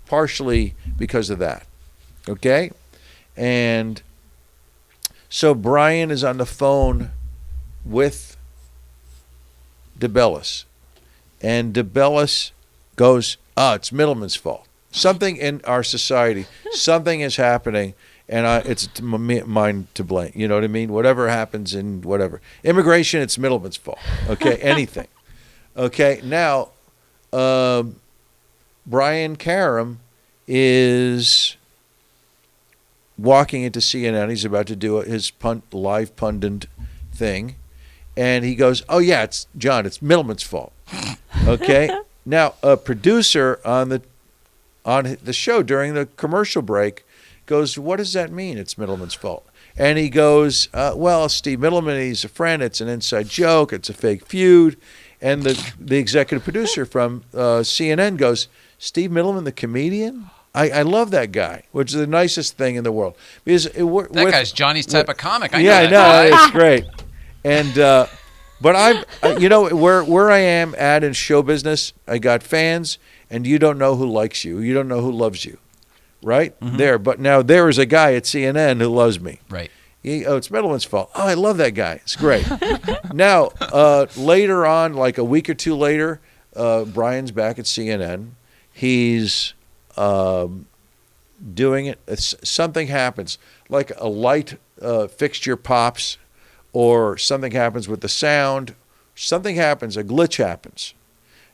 partially because of that. Okay? And so Brian is on the phone with DeBellis, and DeBellis goes, it's Middleman's fault. Something in our society, something is happening, and it's mine to blame. You know what I mean? Whatever happens in whatever. Immigration, it's Middleman's fault. Okay, anything. Okay, now, Brian Karam is walking into CNN. He's about to do his live pundit thing. And he goes, oh, yeah, it's John. It's Middleman's fault. Okay? Now, a producer on the show during the commercial break goes, what does that mean, it's Middleman's fault? And he goes, well, Steve Middleman, he's a friend. It's an inside joke. It's a fake feud. And the executive producer from CNN goes, Steve Middleman, the comedian? I love that guy, which is the nicest thing in the world. Because that guy's Johnny's type of comic. I know that guy. It's great. And but where I am at in show business, I got fans, and you don't know who likes you. You don't know who loves you, right? Mm-hmm. There, but now there is a guy at CNN who loves me. Right. It's Middleman's fault. Oh, I love that guy. It's great. Now, later on, like a week or two later, Brian's back at CNN. He's doing it. Something happens, like a light fixture pops, or something happens with the sound. Something happens. A glitch happens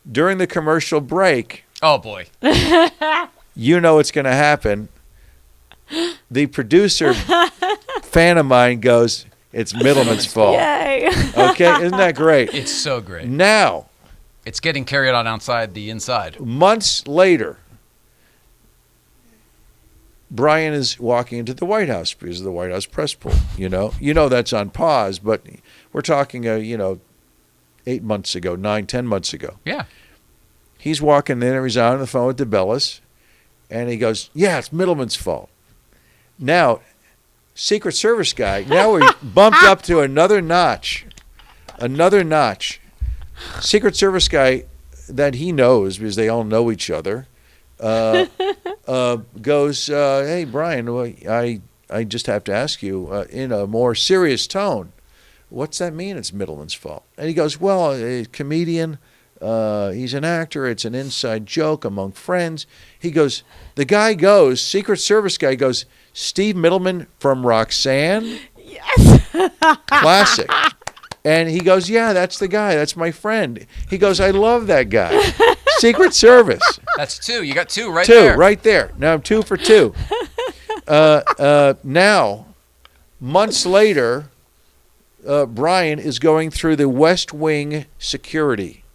during the commercial break. Oh boy! You know what's going to happen. The producer, fan of mine, goes, "It's Middleman's fault." Yay! Okay, isn't that great? It's so great. Now, It's getting carried on outside the inside. Months later, Brian is walking into the White House because of the White House press pool. You know that's on pause, but we're talking 8 months ago, 10 months ago. Yeah. He's walking in, and he's on the phone with DeBellis, and he goes, "Yeah, it's Middleman's fault." Now, Secret Service guy. Now we bumped up to another notch. Secret Service guy that he knows because they all know each other. Goes, "Hey, Brian, I just have to ask you in a more serious tone, what's that mean it's Middleman's fault?" And he goes, "Well, a comedian, he's an actor, it's an inside joke among friends." He goes, Secret Service guy goes, "Steve Middleman from Roxanne?" Yes. Classic. And he goes, "Yeah, that's the guy. That's my friend." He goes, "I love that guy." Secret Service. That's 2. You got 2 right Two, there. right there. Now I'm 2 for 2. Now, months later, Brian is going through the West Wing security.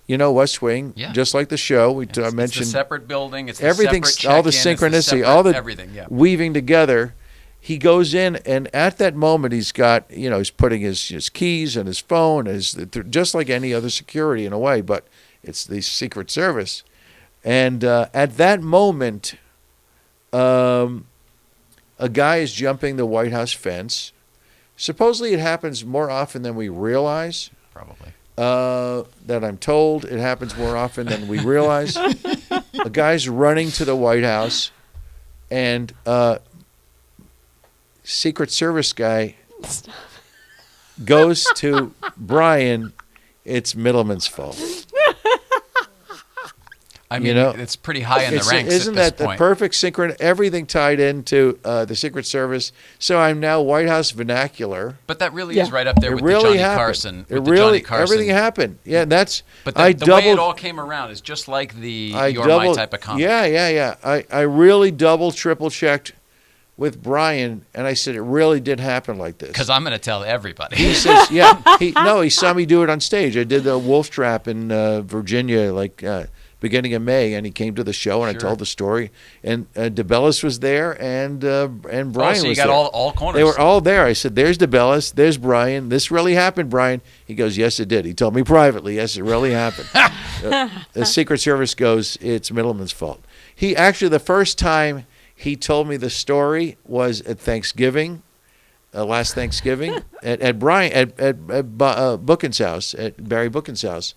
You know West Wing, just like the show. I mentioned it's a separate building. It's everything's separate all the check-in, synchronicity, separate all the everything. Yeah. weaving together. He goes in, and at that moment, he's got, he's putting his keys and his phone, just like any other security in a way, but it's the Secret Service. And at that moment, a guy is jumping the White House fence. Supposedly it happens more often than we realize. Probably. That I'm told it happens more often than we realize. A guy's running to the White House, and Secret Service guy goes to Brian, "It's Middleman's fault." I mean, it's pretty high in the ranks. Isn't that the perfect synchron? Everything tied into the Secret Service. So I'm now White House vernacular. But that really is right up there with the Johnny Carson. Everything happened. Yeah, that's. But the way it all came around is just like the You're My type of comic. Yeah. I really double, triple checked with Brian, and I said it really did happen like this. Because I'm going to tell everybody. He says, he saw me do it on stage. I did the Wolf Trap in Virginia, beginning of May, and he came to the show, and I told the story. And DeBellis was there, and Brian was there. So you got all corners. They were all there. I said, "There's DeBellis, there's Brian. This really happened, Brian." He goes, "Yes, it did." He told me privately, "Yes, it really happened." The Secret Service goes, "It's Middleman's fault." He actually, the first time he told me the story was at Thanksgiving, last Thanksgiving, at Bookins' house, at Barry Bookins' house.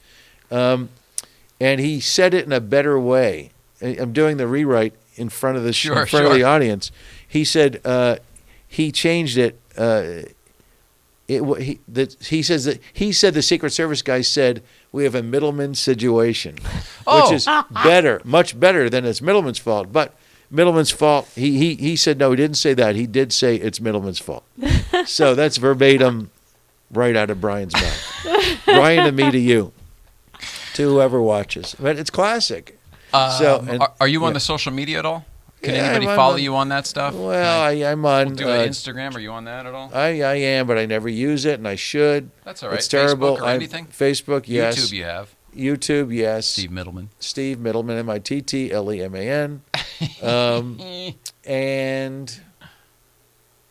And he said it in a better way. I'm doing the rewrite in front of the of the audience. He said he changed it. He said the Secret Service guy said, "We have a Middleman situation," which is better, much better than it's Middleman's fault. But Middleman's fault. He said no. He didn't say that. He did say it's Middleman's fault. So that's verbatim, right out of Brian's mouth. Brian to me to you. To whoever watches, but it's classic. Are you on the social media at all? Can anybody follow you on that stuff? Well, I'm on. Do an Instagram. Are you on that at all? I am, but I never use it, and I should. That's all right. It's terrible. Facebook or anything? Facebook, yes. YouTube, you have. YouTube, yes. Steve Middleman. Steve Middleman, MITTLEMAN. And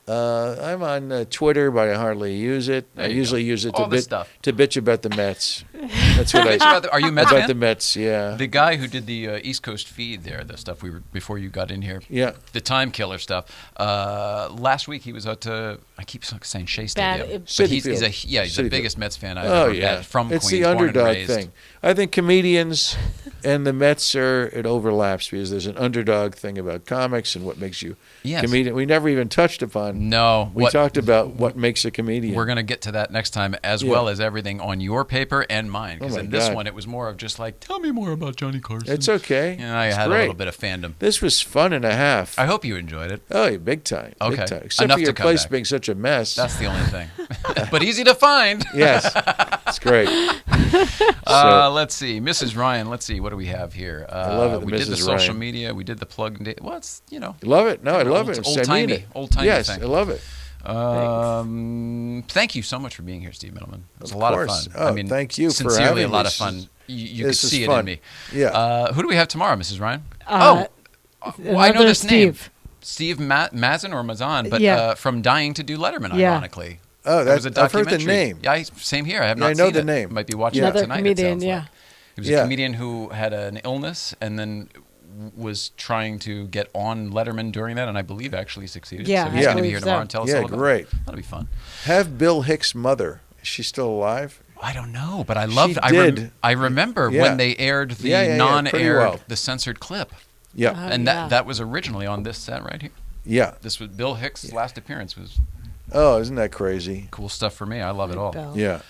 I'm on Twitter, but I hardly use it. I usually use it to bitch about the Mets. That's what Are you a Mets about fan? the Mets, yeah. The guy who did the East Coast feed there, the stuff before you got in here. Yeah. The time killer stuff. Last week he was out to, I keep saying Shea Stadium. But he's the biggest Mets fan I've ever met from Queens. It's the underdog thing. I think comedians and the Mets it overlaps because there's an underdog thing about comics and what makes you comedian. We never even touched upon. No. We talked about what makes a comedian. We're going to get to that next time, as well as everything on your paper and mine. Because in this one, it was more of just like, tell me more about Johnny Carson. It's okay. And I had a little bit of fandom. This was fun and a half. I hope you enjoyed it. Oh, big time. Okay. Big time. Except for your place being such a mess. That's the only thing. But easy to find. Yes. It's great. Let's see. Mrs. Ryan, let's see. What do we have here? I love it. We did the social media. We did the plug. Well, it's, Love it. No, I love it. Old-timey yes, thing. I love it. Thank you so much for being here, Steve Middleman. It was a lot of fun. Oh, thank you for having me. Sincerely, a lot of fun. You could see it in me. Yeah. Who do we have tomorrow, Mrs. Ryan? Well, I know this name. Steve Mazan or Mazan, but from Dying to Do Letterman, ironically. Oh, that was a I've heard documentary. the name. Yeah, same here. I have not I know seen the it. name. Might be watching Another it tonight. comedian, it sounds like. He was a comedian who had an illness and then was trying to get on Letterman during that, and I believe actually succeeded. Yeah, so he's going to be here tomorrow and tell us all about great. it. That'll be fun. Have Bill Hicks' mother. Is she still alive? I don't know, but I loved. I remember when they aired the non-aired, the censored clip. Yeah, and that was originally on this set right here. Yeah, this was Bill Hicks' last appearance. Was isn't that crazy? Cool stuff for me. I love it all. Bill. Yeah,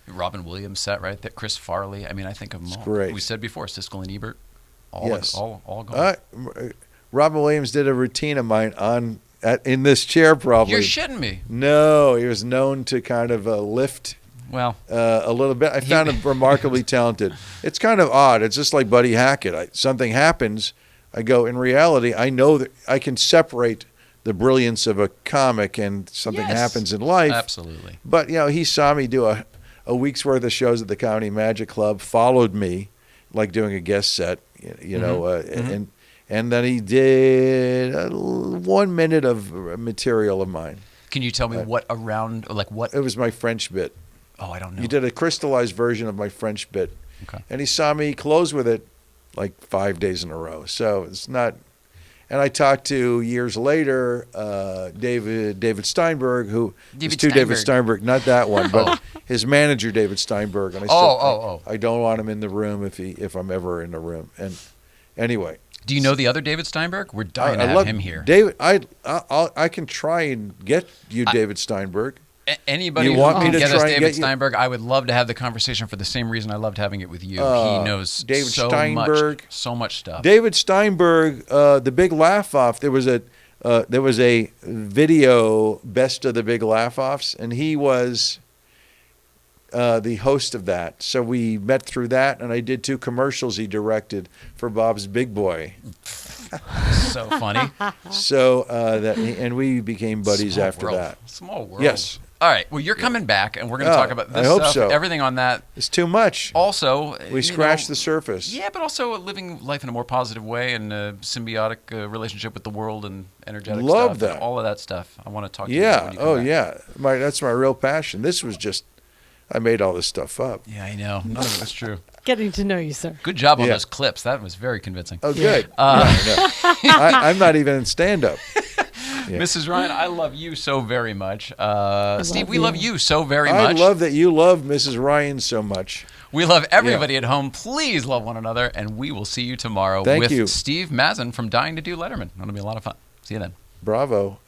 Robin Williams sat right there. Chris Farley. I mean, I think of them all. Great. We said before, Siskel and Ebert. All gone. Robin Williams did a routine of mine in this chair. Probably. You're shitting me. No, he was known to kind of lift. Well, a little bit. I found him remarkably talented. It's kind of odd. It's just like Buddy Hackett. Something happens. I go, in reality, I know that I can separate the brilliance of a comic and something happens in life. Absolutely. But, he saw me do a week's worth of shows at the Comedy Magic Club, followed me, like doing a guest set, and then he did 1 minute of material of mine. Can you tell me what? It was my French bit. Oh, I don't know. He did a crystallized version of my French bit. Okay. And he saw me close with it like 5 days in a row. So it's not. And I talked to, years later, David Steinberg, who is David Steinberg, not that one, but his manager, David Steinberg. And I said, I don't want him in the room if I'm ever in the room. And anyway. Do you know the other David Steinberg? We're dying to have him here. David, I can try and get you David Steinberg. Anybody who can get us David Steinberg, I would love to have the conversation for the same reason I loved having it with you. He knows David Steinberg, so much stuff. David Steinberg, The Big Laugh Off. There was a video, Best of the Big Laugh Offs, and he was the host of that. So we met through that, and I did 2 commercials he directed for Bob's Big Boy. So funny. So and we became buddies after that. Small world. Yes. All right. Well, you're coming back, and we're going to talk about this I hope stuff, so. everything on that. It's too much. Also, we scratched the surface. Yeah, but also living life in a more positive way and a symbiotic relationship with the world and energetic stuff. Love that. All of that stuff. I want to talk to you about when you come back. That's my real passion. This was just, I made all this stuff up. Yeah, I know. None of it was true. Getting to know you, sir. Good job on those clips. That was very convincing. Oh, good. I'm not even in stand-up. Yeah. Mrs. Ryan, I love you so very much. Steve, we love you so very much. I love that you love Mrs. Ryan so much. We love everybody at home. Please love one another, and we will see you tomorrow with Steve Mazan from Dying to Do Letterman. It'll be a lot of fun. See you then. Bravo.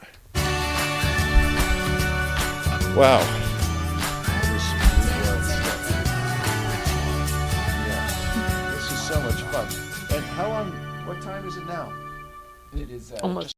Wow. This is so much fun. And how long, what time is it now? It is almost